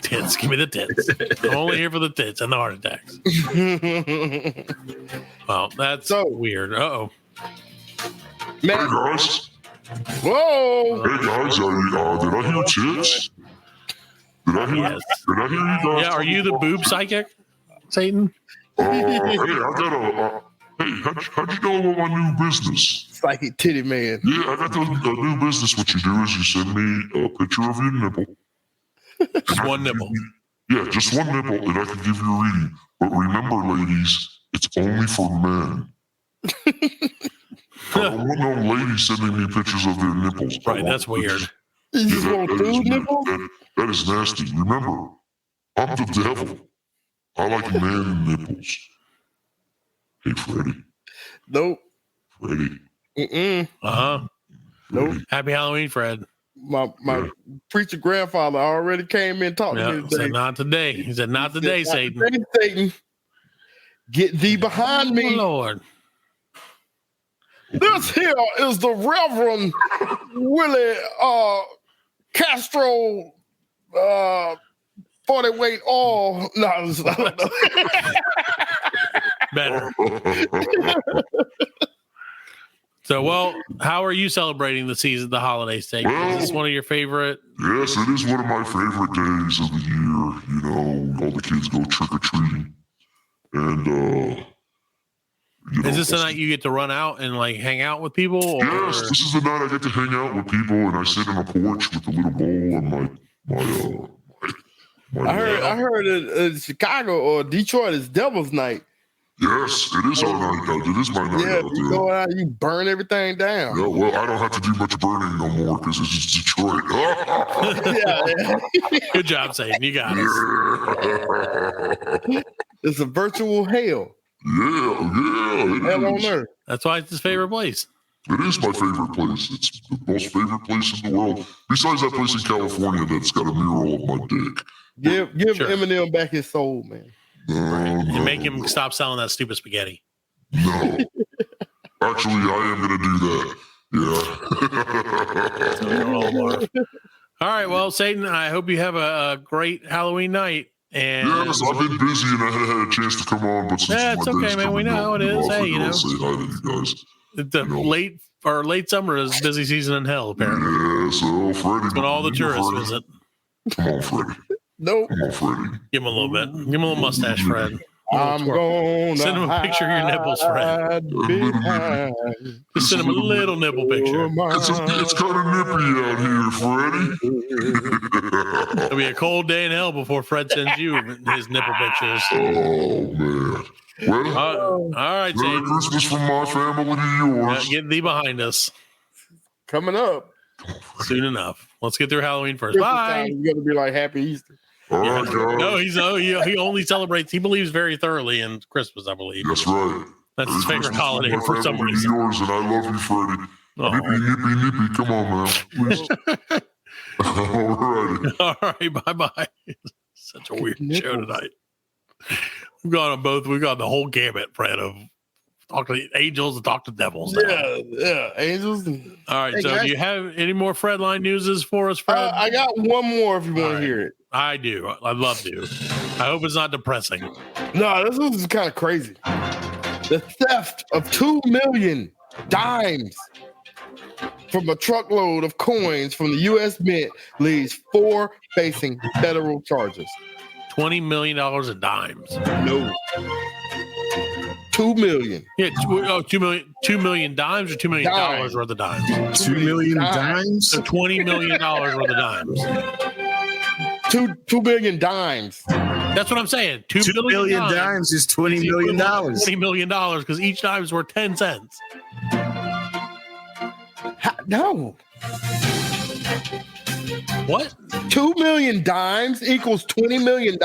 Speaker 1: Tits, give me the tits. I'm only here for the tits and the heart attacks. Well, that's so weird. Uh-oh.
Speaker 10: Hey guys.
Speaker 6: Whoa.
Speaker 10: Hey guys, did I hear tits?
Speaker 11: Did I hear you guys?
Speaker 1: Yeah, are you the boob psychic, Satan?
Speaker 11: Hey, I got a. Hey, how'd you know about my new business?
Speaker 6: Psychic titty man.
Speaker 11: Yeah, I got the new business. What you do is you send me a picture of your nipple.
Speaker 1: Just one nipple.
Speaker 11: Yeah, just one nipple, and I can give you a reading. But remember, ladies, it's only for men. I don't want no ladies sending me pictures of their nipples.
Speaker 1: Right, that's weird.
Speaker 6: You just want two nipples?
Speaker 11: That is nasty. Remember, I'm the devil. I like man nipples. Hey, Freddie.
Speaker 6: Nope.
Speaker 11: Freddie.
Speaker 6: Nope.
Speaker 1: Happy Halloween, Fred.
Speaker 6: My preacher grandfather already came in talking to me today.
Speaker 1: Said not today. He said not today, Satan.
Speaker 6: Not today, Satan. Get thee behind me.
Speaker 1: Lord.
Speaker 6: This here is the Reverend Willie Castro 40 weight all. No, I don't know.
Speaker 1: Better. So, well, how are you celebrating the season, the holiday steak? Is this one of your favorite?
Speaker 11: Yes, it is one of my favorite days of the year. You know, all the kids go trick-or-treating. And,
Speaker 1: is this the night you get to run out and like hang out with people? Or?
Speaker 11: Yes, this is the night I get to hang out with people, and I sit on a porch with a little bowl and my
Speaker 6: I heard in Chicago or Detroit is Devil's Night.
Speaker 11: Yes, it is our night out. It is my night out.
Speaker 6: You go out, you burn everything down.
Speaker 11: Yeah, well, I don't have to do much burning no more because it's just Detroit.
Speaker 6: Yeah.
Speaker 1: Good job, Satan. You got it.
Speaker 6: It's a virtual hell.
Speaker 11: Yeah.
Speaker 6: Hell on earth.
Speaker 1: That's why it's his favorite place.
Speaker 11: It is my favorite place. It's the most favorite place in the world. Besides that place in California that's got a mural of my dick.
Speaker 6: Give Eminem back his soul, man.
Speaker 1: And make him stop selling that stupid spaghetti.
Speaker 11: No. Actually, I am going to do that. Yeah.
Speaker 1: All right. Well, Satan, I hope you have a great Halloween night. And
Speaker 11: yes, I've been busy and I haven't had a chance to come on. But since
Speaker 1: it's okay, man. We know how it is. Hey, you know.
Speaker 11: Say hi to you guys.
Speaker 1: The late summer is busy season in hell, apparently.
Speaker 11: Yeah, so Freddie.
Speaker 1: When all the tourists visit.
Speaker 11: Come on, Freddie.
Speaker 6: Nope.
Speaker 11: Come on, Freddie.
Speaker 1: Give him a little bit. Give him a little mustache, Fred.
Speaker 6: I'm going to
Speaker 1: send him a picture of your nipples, Fred. Just send him a little nipple picture.
Speaker 11: It's kind of nippy out here, Freddie.
Speaker 1: It'll be a cold day in hell before Fred sends you his nipple pictures.
Speaker 11: Oh, man. Well,
Speaker 1: all right,
Speaker 11: Merry
Speaker 1: Jane.
Speaker 11: Christmas from my family to yours.
Speaker 1: Get thee behind us.
Speaker 6: Coming up.
Speaker 1: Soon enough. Let's get through Halloween first.
Speaker 6: Christmas
Speaker 1: Bye.
Speaker 6: time, you're going to be like, Happy Easter.
Speaker 11: All right, guys.
Speaker 1: No, he only celebrates. He believes very thoroughly in Christmas, I believe.
Speaker 11: That's right.
Speaker 1: That's his favorite holiday
Speaker 11: my
Speaker 1: for some
Speaker 11: family to
Speaker 1: reason.
Speaker 11: yours, and I love you, Freddie.
Speaker 1: Oh.
Speaker 11: Nippy. Come on, man. Please. All righty.
Speaker 1: All right, bye. Such a weird show tonight. We've gone the whole gamut, Fred, of talk to angels and talk to devils.
Speaker 6: Yeah, angels.
Speaker 1: All right,
Speaker 6: Hey,
Speaker 1: so
Speaker 6: guys.
Speaker 1: do you have any more Fredline newses for us, Fred?
Speaker 6: I got one more if you want to hear it.
Speaker 1: I do. I'd love to. I hope it's not depressing.
Speaker 6: No, this is kind of crazy. The theft of 2 million dimes from a truckload of coins from the U.S. Mint leaves 4 facing federal charges.
Speaker 1: $20 million in dimes.
Speaker 6: No. 2 million.
Speaker 1: Yeah, 2 million dimes or $2 million
Speaker 6: Dimes.
Speaker 1: worth of dimes?
Speaker 7: 2 million dimes?
Speaker 1: So $20 million worth of dimes.
Speaker 6: 2 million dimes.
Speaker 1: That's what I'm saying. 2
Speaker 7: 2 million dimes is $20 million.
Speaker 1: $20 million because each dime is worth 10 cents.
Speaker 6: No.
Speaker 1: What?
Speaker 6: 2 million dimes equals $20 million?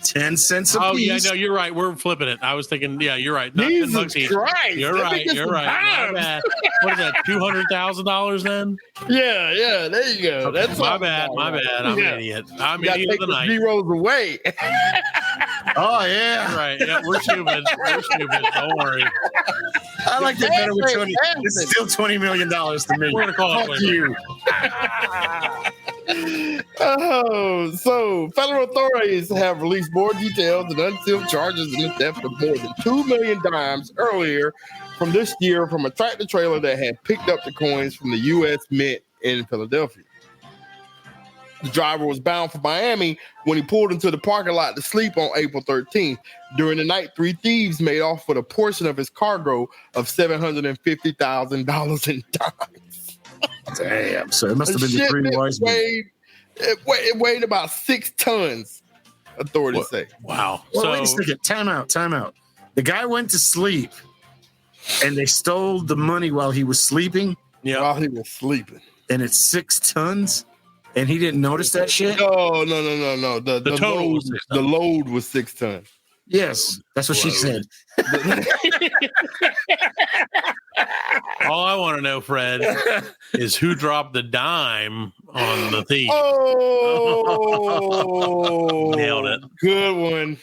Speaker 7: 10 cents a
Speaker 1: Oh,
Speaker 7: piece.
Speaker 1: yeah, no, you're right. We're flipping it. I was thinking, yeah, you're right. Not 10 bucks
Speaker 6: Jesus
Speaker 1: each.
Speaker 6: Christ.
Speaker 1: You're
Speaker 6: Let me
Speaker 1: right.
Speaker 6: get
Speaker 1: You're
Speaker 6: some
Speaker 1: right. My
Speaker 6: dimes.
Speaker 1: bad. What is that? $200,000 then?
Speaker 6: Yeah, there you go. That's
Speaker 1: My
Speaker 6: all
Speaker 1: bad.
Speaker 6: about
Speaker 1: My
Speaker 6: it.
Speaker 1: bad. I'm
Speaker 6: Yeah.
Speaker 1: an idiot. I'm
Speaker 6: You
Speaker 1: an
Speaker 6: gotta
Speaker 1: idiot
Speaker 6: take
Speaker 1: of the
Speaker 6: the
Speaker 1: night.
Speaker 6: zeros away.
Speaker 7: Oh, yeah.
Speaker 1: Right. Yeah, we're stupid. We're stupid. Don't worry.
Speaker 7: I like that better with
Speaker 6: Hey,
Speaker 7: 20.
Speaker 6: hey,
Speaker 7: It's still $20 million to me.
Speaker 1: We're going to call it
Speaker 7: Fuck
Speaker 1: later.
Speaker 7: you.
Speaker 6: Oh, so federal authorities have released more details and unsealed charges in the theft of more than 2 million dimes earlier from this year from a tractor trailer that had picked up the coins from the U.S. Mint in Philadelphia. The driver was bound for Miami when he pulled into the parking lot to sleep on April 13th. During the night, 3 thieves made off with a portion of his cargo of $750,000 in dimes.
Speaker 7: Damn, so it must have been the 3 wise men.
Speaker 6: It weighed about 6 tons, authorities say.
Speaker 1: Wow.
Speaker 7: Well,
Speaker 1: so
Speaker 7: wait a second. Time out. The guy went to sleep, and they stole the money while he was sleeping?
Speaker 1: Yeah.
Speaker 6: While he was sleeping.
Speaker 7: And it's 6 tons? And he didn't notice that shit?
Speaker 6: No. The load was 6 tons.
Speaker 7: Yes, that's what she said.
Speaker 1: All I want to know, Fred, is who dropped the dime on the thief.
Speaker 6: Oh,
Speaker 1: nailed it.
Speaker 6: Good one.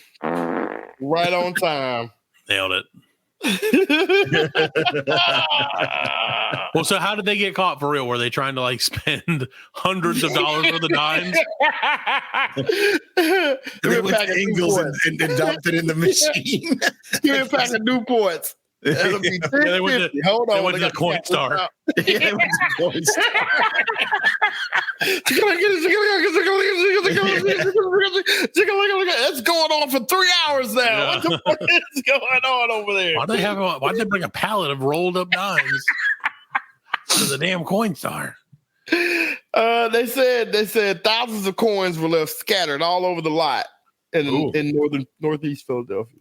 Speaker 6: Right on time.
Speaker 1: Nailed it. Well, so how did they get caught for real? Were they trying to like spend hundreds of dollars for the dimes?
Speaker 7: They went to Ingles and dumped it in the machine.
Speaker 6: Give me a pack of Newports. That'll be
Speaker 1: they went to,
Speaker 6: Hold on.
Speaker 1: They went to the Coinstar.
Speaker 7: Yeah, they went to Coinstar.
Speaker 6: It's going on for 3 hours now.
Speaker 1: Yeah.
Speaker 6: What the fuck is going on over there?
Speaker 1: Why'd they bring a pallet of rolled up dimes to the damn Coinstar?
Speaker 6: They said thousands of coins were left scattered all over the lot in northeast Philadelphia.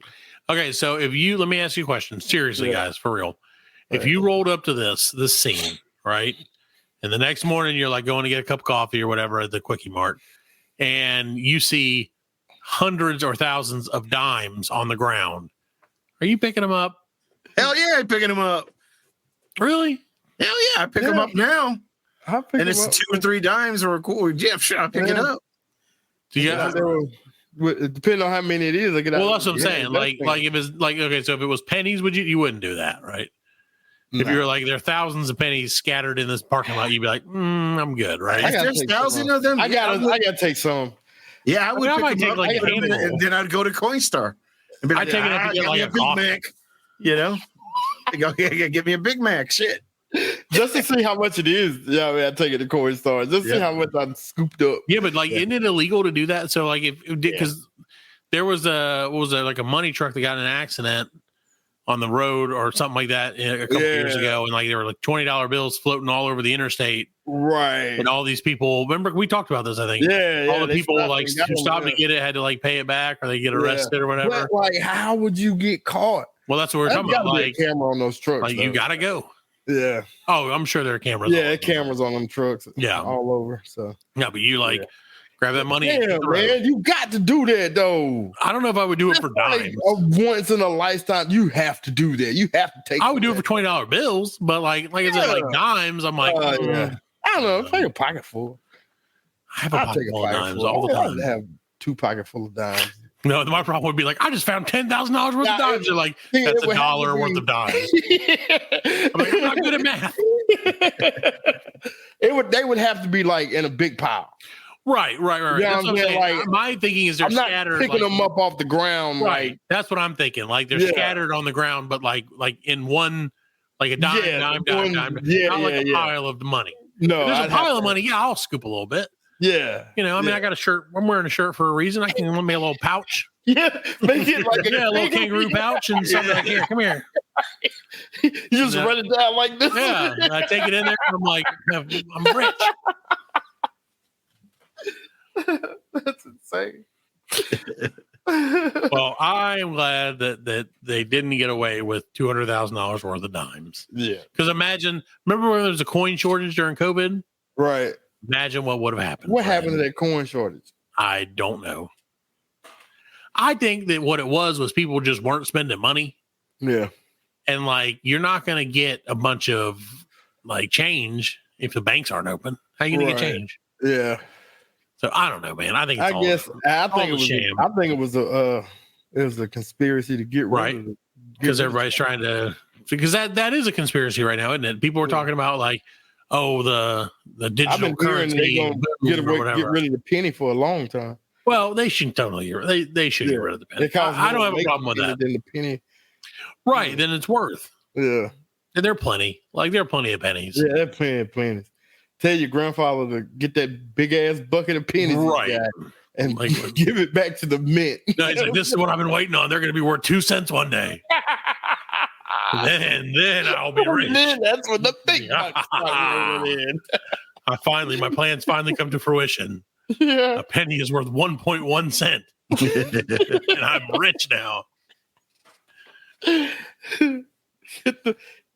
Speaker 1: Okay, so let me ask you a question. Seriously, guys, for real. If you rolled up to this scene, right? And the next morning you're like going to get a cup of coffee or whatever at the Quickie Mart, and you see hundreds or thousands of dimes on the ground. Are you picking them up?
Speaker 7: Hell yeah, I'm picking them up.
Speaker 1: Really?
Speaker 7: Hell yeah, I pick them up now. And it's
Speaker 6: up.
Speaker 7: 2 or 3 dimes or a cool. Jeff, I pick it up.
Speaker 6: Depending on how many it is,
Speaker 1: well, that's what I'm saying. Like if it's like, okay, so if it was pennies, you wouldn't do that, right? If you were like, there are thousands of pennies scattered in this parking lot, you'd be like, I'm good, right?
Speaker 7: If there's 1,000 of them,
Speaker 6: I gotta take some.
Speaker 7: Yeah, I would.
Speaker 1: I might
Speaker 7: pick
Speaker 1: take
Speaker 7: them up,
Speaker 1: like a handful.
Speaker 7: and then I'd go to Coinstar. And be
Speaker 1: I'd take it up to get like a
Speaker 7: Big
Speaker 1: coffee.
Speaker 7: Mac. You know, go give me a Big Mac. Shit.
Speaker 6: Just to see how much it is. Yeah, I mean, I take it to Coinstar. Just to see how much I'm scooped up.
Speaker 1: Yeah, but like, isn't it illegal to do that? So like, because there was like a money truck that got in an accident on the road or something like that a couple years ago, and like there were like $20 bills floating all over the interstate,
Speaker 6: right?
Speaker 1: And all these people, remember we talked about this, I think. All the people like who stopped to get it had to like pay it back or they get arrested or whatever.
Speaker 6: But like, how would you get caught?
Speaker 1: Well, that's what we're talking about. Like,
Speaker 6: camera on those trucks.
Speaker 1: Like, you gotta go.
Speaker 6: Yeah.
Speaker 1: Oh, I'm sure there are cameras.
Speaker 6: Yeah, cameras on them trucks.
Speaker 1: Yeah,
Speaker 6: all over. So
Speaker 1: yeah, but you like grab that money.
Speaker 6: Yeah, man, you got to do that though.
Speaker 1: I don't know if I would do it for dimes.
Speaker 6: Once in a lifetime, you have to do that. You have to take.
Speaker 1: I would do it for $20 bills, but like I said, like dimes, I'm like,
Speaker 6: I don't know. Take a pocket full.
Speaker 1: I have a pocket full of dimes all the time.
Speaker 6: I have 2 pockets full of dimes.
Speaker 1: No, my problem would be like, I just found $10,000 worth of dimes. You're like, that's $1 worth of dimes. I'm like, I'm not good at math.
Speaker 6: They would have to be like in a big pile.
Speaker 1: Right.
Speaker 6: You know
Speaker 1: That's what I'm saying.
Speaker 6: like,
Speaker 1: my thinking is they're
Speaker 6: I'm not
Speaker 1: scattered.
Speaker 6: picking them up off the ground.
Speaker 1: Right. That's what I'm thinking. Like they're scattered on the ground, but like in one, like a dime. Not like a pile of the money.
Speaker 6: No,
Speaker 1: if there's a pile of money. Yeah, I'll scoop a little bit.
Speaker 6: Yeah.
Speaker 1: You know, I mean, I got a shirt. I'm wearing a shirt for a reason. I can let me a little pouch.
Speaker 6: Yeah. Make it like
Speaker 1: a little kangaroo pouch and something like, here, come here.
Speaker 6: You just run it down like this.
Speaker 1: Yeah. I take it in there and I'm like, I'm rich.
Speaker 6: That's insane.
Speaker 1: Well, I am glad that they didn't get away with $200,000 worth of dimes.
Speaker 6: Yeah.
Speaker 1: Because remember when there was a coin shortage during COVID?
Speaker 6: Right.
Speaker 1: Imagine what would have happened.
Speaker 6: What happened to that coin shortage?
Speaker 1: I don't know. I think that what it was people just weren't spending money.
Speaker 6: Yeah.
Speaker 1: And like, you're not going to get a bunch of like change if the banks aren't open. How are you going to get change?
Speaker 6: Yeah.
Speaker 1: So I don't know, man. I think
Speaker 6: I think it was a conspiracy to get rid of it.
Speaker 1: Because everybody's trying to, because that is a conspiracy right now, isn't it? People are talking about like, the digital currency.
Speaker 6: Get rid of the penny for a long time.
Speaker 1: Well, they should totally. They should get rid of the penny. I don't have a problem with that.
Speaker 6: Than the penny.
Speaker 1: Right, then it's worth.
Speaker 6: Yeah.
Speaker 1: And there are plenty. Like there are plenty of pennies.
Speaker 6: Yeah, there are plenty of pennies. tell your grandfather to get that big ass bucket of pennies,
Speaker 1: Right.
Speaker 6: and give it back to the mint.
Speaker 1: No, he's like, this is what I've been waiting on. They're going to be worth 2 cents one day. then I'll be rich.
Speaker 6: Then that's when the big bucks start rolling in.
Speaker 1: My plans finally come to fruition.
Speaker 6: Yeah.
Speaker 1: A penny is worth 1.1 cent. And I'm rich now.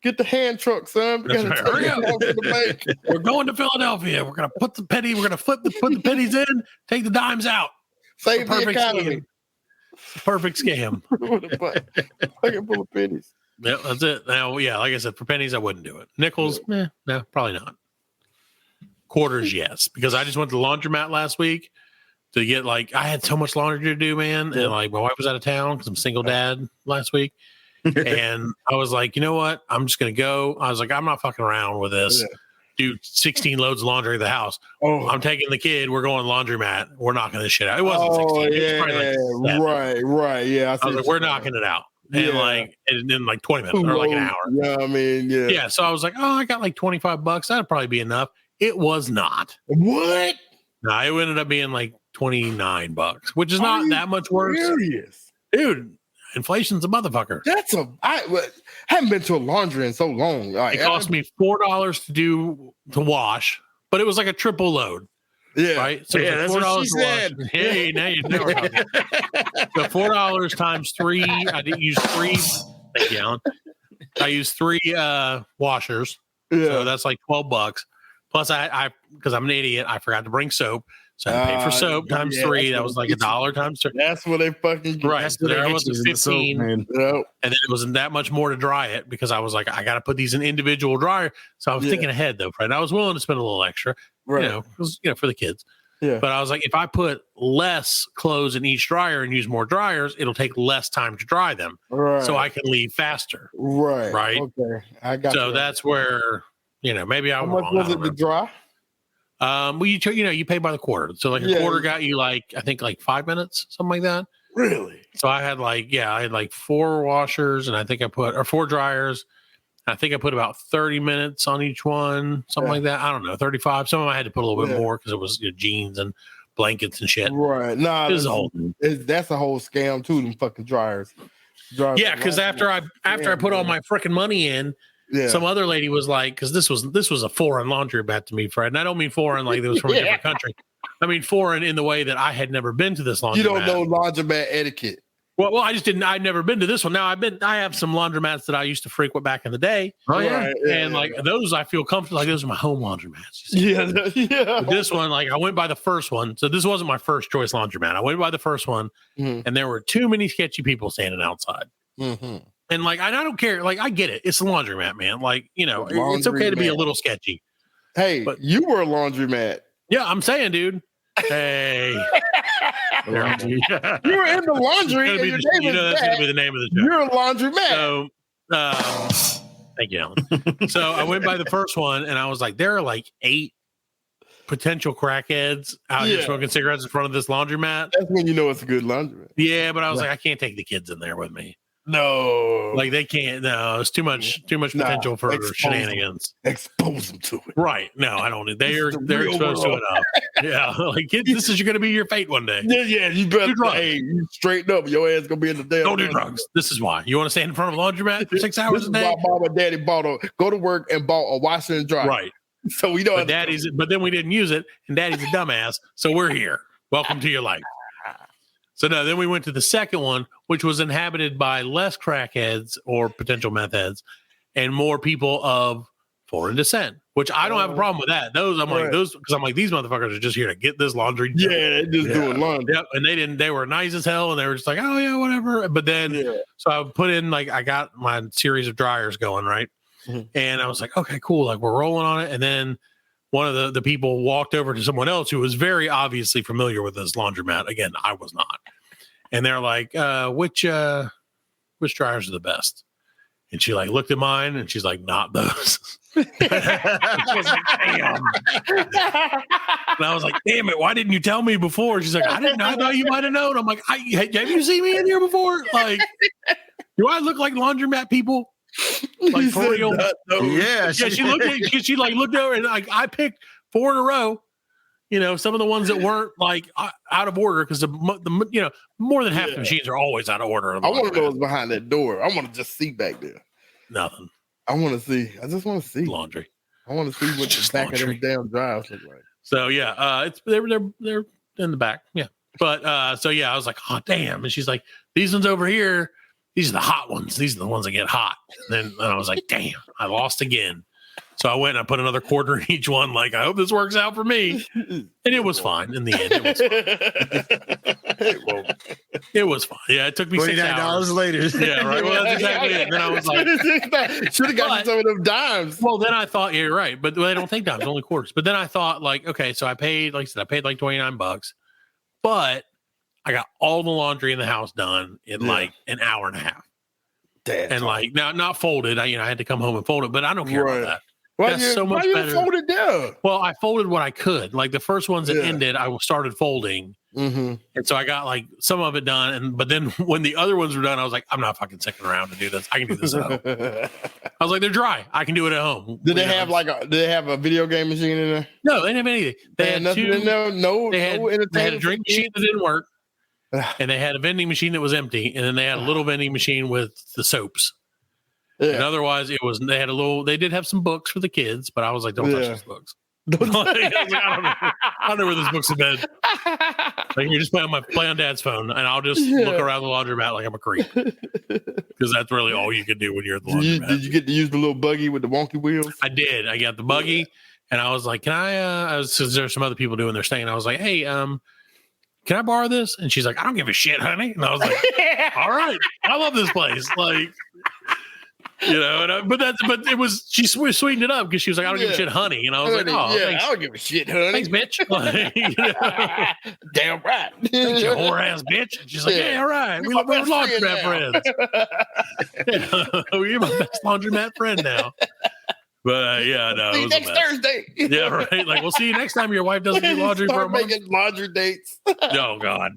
Speaker 6: Get the hand truck, son. We gotta take it down to the bank.
Speaker 1: We're going to Philadelphia. We're gonna put the put the pennies in, take the dimes out.
Speaker 6: Save the economy.
Speaker 1: Perfect scam.
Speaker 6: Fucking full of pennies.
Speaker 1: Yeah, that's it. Now, yeah, like I said, for pennies, I wouldn't do it. Nickels, no, probably not. Quarters, yes, because I just went to the laundromat last week to get I had so much laundry to do, man, and my wife was out of town because I'm single dad last week. And I was like, you know what? I'm just going to go. I was like, I'm not fucking around with this. Yeah. Do 16 loads of laundry at the house. Oh, I'm taking the kid. We're going laundromat. We're knocking this shit out. It wasn't 16.
Speaker 6: Yeah,
Speaker 1: it was
Speaker 6: right. Yeah.
Speaker 1: I was like, we're knocking it out. And in 20 minutes or an hour.
Speaker 6: Yeah, I mean, yeah.
Speaker 1: Yeah. So I was like, I got $25. That'd probably be enough. It was not.
Speaker 6: What?
Speaker 1: No, it ended up being $29, which is not that much worse.
Speaker 6: Serious?
Speaker 1: Dude. Inflation's a motherfucker.
Speaker 6: I haven't been to a laundry in so long.
Speaker 1: It cost me $4 to wash, but it was like a triple load.
Speaker 6: Yeah.
Speaker 1: Right. So
Speaker 7: that's what she said.
Speaker 1: Hey, now you know. So $4 times 3. I didn't use 3. Thank you, Alan. I used 3 washers. Yeah. So that's $12. Plus, I because I'm an idiot, I forgot to bring soap. So I paid for soap times 3. That was $1 times 3.
Speaker 6: That's what they fucking get.
Speaker 1: Right. So there was 15. And then it wasn't that much more to dry it because I was like, I got to put these in individual dryer. So I was thinking ahead though, Fred. I was willing to spend a little extra, for the kids. Yeah. But I was like, if I put less clothes in each dryer and use more dryers, it'll take less time to dry them. Right. So I can leave faster.
Speaker 6: Right.
Speaker 1: Right.
Speaker 6: Okay. I got
Speaker 1: So that's where, maybe I'm wrong.
Speaker 6: How much was it to dry?
Speaker 1: Well, you pay by the quarter. So a quarter got you I think 5 minutes, something like that.
Speaker 6: Really?
Speaker 1: So I had I had 4 washers and I think 4 dryers. I think I put about 30 minutes on each one, something like that. I don't know, 35. Some of them I had to put a little bit more because it was jeans and blankets and shit.
Speaker 6: Right. Nah, that's a whole scam too, them fucking dryers.
Speaker 1: Yeah, because after I put all my freaking money in, some other lady was like, because this was a foreign laundromat to me, Fred. And I don't mean foreign like it was from a different country. I mean foreign in the way that I had never been to this laundromat.
Speaker 6: You don't know laundromat etiquette.
Speaker 1: Well, I just didn't. I'd never been to this one. Now I have some laundromats that I used to frequent back in the day.
Speaker 7: Oh yeah,
Speaker 1: and those I feel comfortable. Those are my home laundromats.
Speaker 6: Yeah.
Speaker 1: But this one, I went by the first one, so this wasn't my first choice laundromat. I went by the first one, and there were too many sketchy people standing outside. Mm-hmm. And I don't care. I get it. It's a laundromat, man. It's okay to be a little sketchy.
Speaker 6: Hey, but you were a laundromat.
Speaker 1: Yeah, I'm saying, dude. Hey.
Speaker 6: You were in the laundry.
Speaker 1: That's going to be the name of the show.
Speaker 6: You're a laundromat.
Speaker 1: So, thank you, Alan. So I went by the first one, and I was like, there are 8 potential crackheads out here smoking cigarettes in front of this laundromat.
Speaker 6: That's when you know it's a good laundromat.
Speaker 1: Yeah, but I was like, I can't take the kids in there with me.
Speaker 6: No,
Speaker 1: they can't. No, it's too much potential for shenanigans.
Speaker 6: Expose them to it.
Speaker 1: Right? No, I don't. They're exposed to it enough. Yeah, kids, this is going to be your fate one day.
Speaker 6: Yeah. You better you straighten up. Your ass gonna be in the damn.
Speaker 1: Don't do drugs. This is why you want to stand in front of a laundromat for 6 hours a day.
Speaker 6: Why mom and daddy go to work and bought a washer and dryer.
Speaker 1: Right.
Speaker 6: So we don't.
Speaker 1: But then we didn't use it, and daddy's a dumbass. So we're here. Welcome to your life. So no, then we went to the second one, which was inhabited by less crackheads or potential meth heads and more people of foreign descent, which I don't have a problem with that. Those, because I'm like, these motherfuckers are just here to get this laundry done.
Speaker 6: Yeah, they're just doing laundry.
Speaker 1: Yep. And they were nice as hell, and they were just like, oh yeah, whatever. But then, so I put in, I got my series of dryers going, right? Mm-hmm. And I was like, okay, cool. We're rolling on it. And then one of the people walked over to someone else who was very obviously familiar with this laundromat. Again, I was not. And they're like, which dryers are the best? And she looked at mine and she's like, not those. I was like, damn. And I was like, damn it, why didn't you tell me before? She's like, I didn't know. I thought you might have known. I'm like, have you seen me in here before? Do I look like laundromat people? For real?
Speaker 7: Yeah.
Speaker 1: She looked over and I picked 4 in a row. You know, some of the ones that weren't like out of order because the you know, more than half the machines are always out of order.
Speaker 6: I want to know what's behind that door. I want to just see back there.
Speaker 1: Nothing.
Speaker 6: I want to see. I just want to see
Speaker 1: laundry.
Speaker 6: I want to see what the back of them damn drives look like.
Speaker 1: So yeah, it's they're in the back. Yeah, but so yeah, I was like, oh damn, and she's like, these ones over here, these are the hot ones. These are the ones that get hot. And I was like, damn, I lost again. So I went and I put another quarter in each one. Like, I hope this works out for me. And it was fine in the end. It was fine. It was fine. Yeah, it took me $6
Speaker 7: later.
Speaker 1: Yeah, right. Well, that's exactly it. And then I was like,
Speaker 6: should have gotten some of them dimes.
Speaker 1: Well, then I thought, yeah, you're right. But they don't take dimes, only quarters. But then I thought, like, okay, so I paid, like I said, like $29. But I got all the laundry in the house done in like an hour and a half.
Speaker 6: Damn.
Speaker 1: And like, now not folded. I had to come home and fold it, but I don't care about that.
Speaker 6: That's so much better. Fold it down?
Speaker 1: Well, I folded what I could. Like the first ones that ended, I started folding. And so I got like some of it done. But then when the other ones were done, I was like, I'm not fucking sticking around to do this. I can do this at home. I was like, they're dry. I can do it at home.
Speaker 6: Did they have a video game machine in there?
Speaker 1: No, they didn't have anything. They had nothing in there. They had a drink machine that didn't work. And they had a vending machine that was empty. And then they had a little vending machine with the soaps. Yeah. And otherwise, they did have some books for the kids, but I was like, don't touch these books. I don't know where those books have been. Like, you just play on Dad's phone, and I'll just look around the laundromat like I'm a creep. Because that's really all you can do when you're at the laundromat.
Speaker 6: Did you get to use the little buggy with the wonky wheels?
Speaker 1: I did. I got the buggy, and I was like, can I, there's some other people doing their thing, and I was like, hey, can I borrow this? And she's like, I don't give a shit, honey. And I was like, all right, I love this place. Like, you know, but it was, she sweetened it up because she was like, I don't give a shit, honey. And I was like, oh, thanks.
Speaker 6: I don't give a shit, honey.
Speaker 1: Thanks, bitch. Like, you know,
Speaker 6: damn right.
Speaker 1: Thanks, you whore ass bitch. And she's like, yeah, all right. We're laundromat friends. You're my best laundromat friend now. But no,
Speaker 6: see you next Thursday.
Speaker 1: Yeah, right. Like, we'll see you next time your wife doesn't do laundry for a month.
Speaker 6: Making laundry dates.
Speaker 1: Oh God,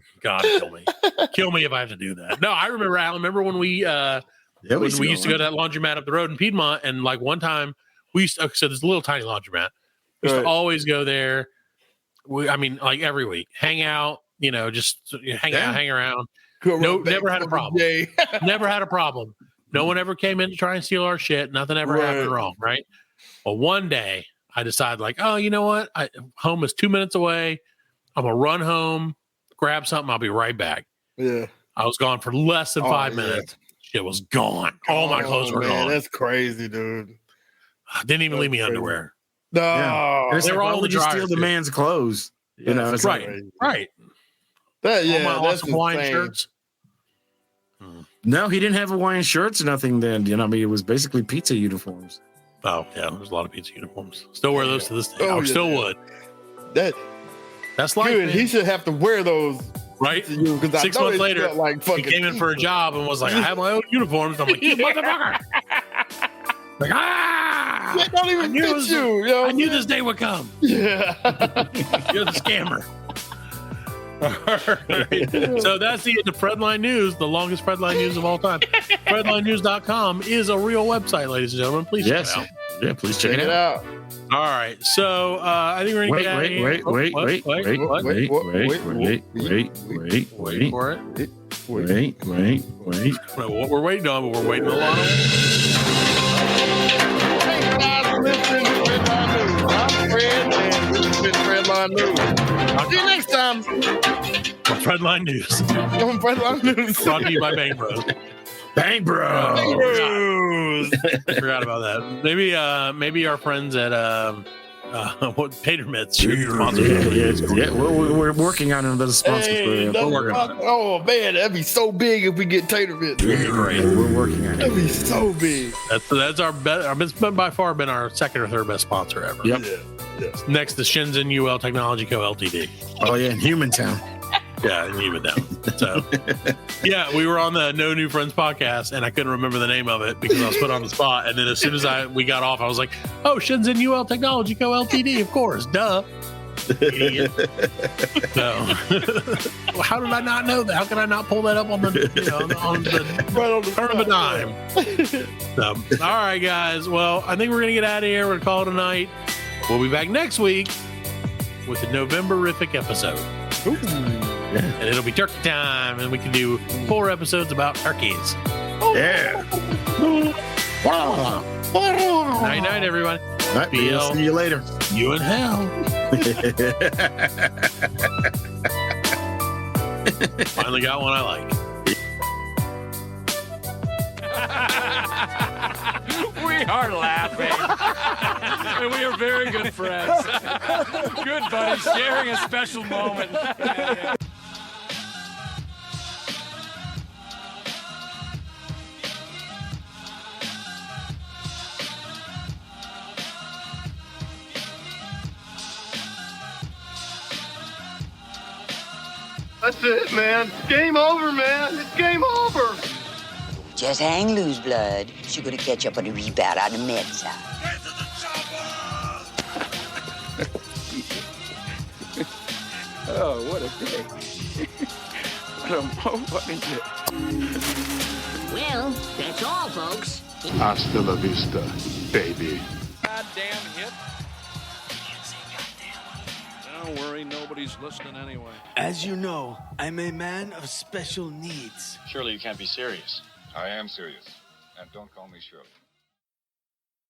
Speaker 1: kill me if I have to do that. No, I remember when we used to go to that laundromat up the road in Piedmont, and like one time we used to, so there's a little tiny laundromat. We used to always go there. Like every week, hang out, you know, just hang out, hang around. Never had a problem. Never had a problem. No one ever came in to try and steal our shit. Nothing ever happened wrong, right? Well, one day I decided, like, oh, you know what? Home is 2 minutes away. I'm gonna run home, grab something. I'll be right back. Yeah. I was gone for less than 5 minutes. It was gone. All my clothes were gone.
Speaker 6: That's crazy, dude.
Speaker 1: Didn't even leave me underwear.
Speaker 6: No,
Speaker 7: they were all just steal the man's clothes. You know, it's
Speaker 1: right.
Speaker 6: All my
Speaker 1: awesome Hawaiian shirts.
Speaker 7: No, he didn't have Hawaiian shirts or nothing then. You know, I mean, it was basically pizza uniforms.
Speaker 1: Oh, yeah, there's a lot of pizza uniforms. Still wear those to this day. I still would.
Speaker 6: That's like, dude, he should have to wear those.
Speaker 1: Right? 6 months later, like he came in for a job and was like, I have my own uniforms. I'm like, you motherfucker. Like,
Speaker 6: They don't even fit you. Know
Speaker 1: I knew this day would come.
Speaker 6: Yeah.
Speaker 1: You're the scammer. All right. So that's the end of Fredline News, the longest Fredline News of all time. Fredlinenews.com is a real website, ladies and gentlemen. Please check it out.
Speaker 7: Yeah, please check it out.
Speaker 1: All right. So I think we're going to get out of here.
Speaker 7: Wait
Speaker 1: what we're waiting on, but we're waiting a lot on.
Speaker 6: Fredline News. See you next time.
Speaker 1: Fredline News.
Speaker 6: Fredline News.
Speaker 1: Brought to you by Bang Bros.
Speaker 7: Bang Bros.
Speaker 1: Forgot about that. Maybe our friends at Tater Mitts should sponsor.
Speaker 7: Yeah. We're working on another sponsor.
Speaker 6: We're working on it. Oh man, that'd be so big if we get Tater Mitts.
Speaker 7: Great. We're working on it.
Speaker 6: That'd be so big.
Speaker 1: That's our best. It's by far been our second or third best sponsor ever.
Speaker 7: Yep.
Speaker 6: Yeah.
Speaker 1: Next to Shenzhen UL Technology Co. Ltd.
Speaker 7: Oh yeah, in Humantown.
Speaker 1: Yeah, in Humantown. So yeah, we were on the No New Friends podcast, and I couldn't remember the name of it because I was put on the spot. And then as soon as we got off, I was like, "Oh, Shenzhen UL Technology Co. Ltd. Of course, duh." Idiot. So how did I not know that? How could I not pull that up on the turn of a dime? So, all right, guys. Well, I think we're gonna get out of here. We're gonna call it a night. We'll be back next week with a Novemberific episode.
Speaker 6: Ooh.
Speaker 1: Yeah. And it'll be turkey time, and we can do 4 episodes about turkeys.
Speaker 7: Yeah.
Speaker 1: Night, night, everyone.
Speaker 7: All right, we'll see you later.
Speaker 1: You in hell. Finally got one I like.
Speaker 12: We are laughing. And we are very good friends. Good buddies, sharing a special moment.
Speaker 3: That's it, man. Game over, man. It's game over.
Speaker 13: Just hang loose, blood. She's gonna catch up on the rebound on the med side.
Speaker 12: Oh, what a day. What a day.
Speaker 13: Well, that's all, folks.
Speaker 3: Hasta la vista, baby.
Speaker 12: Goddamn hit. Don't worry, nobody's listening anyway.
Speaker 14: As you know, I'm a man of special needs.
Speaker 15: Surely you can't be serious.
Speaker 16: I am serious. And don't call me Shirley.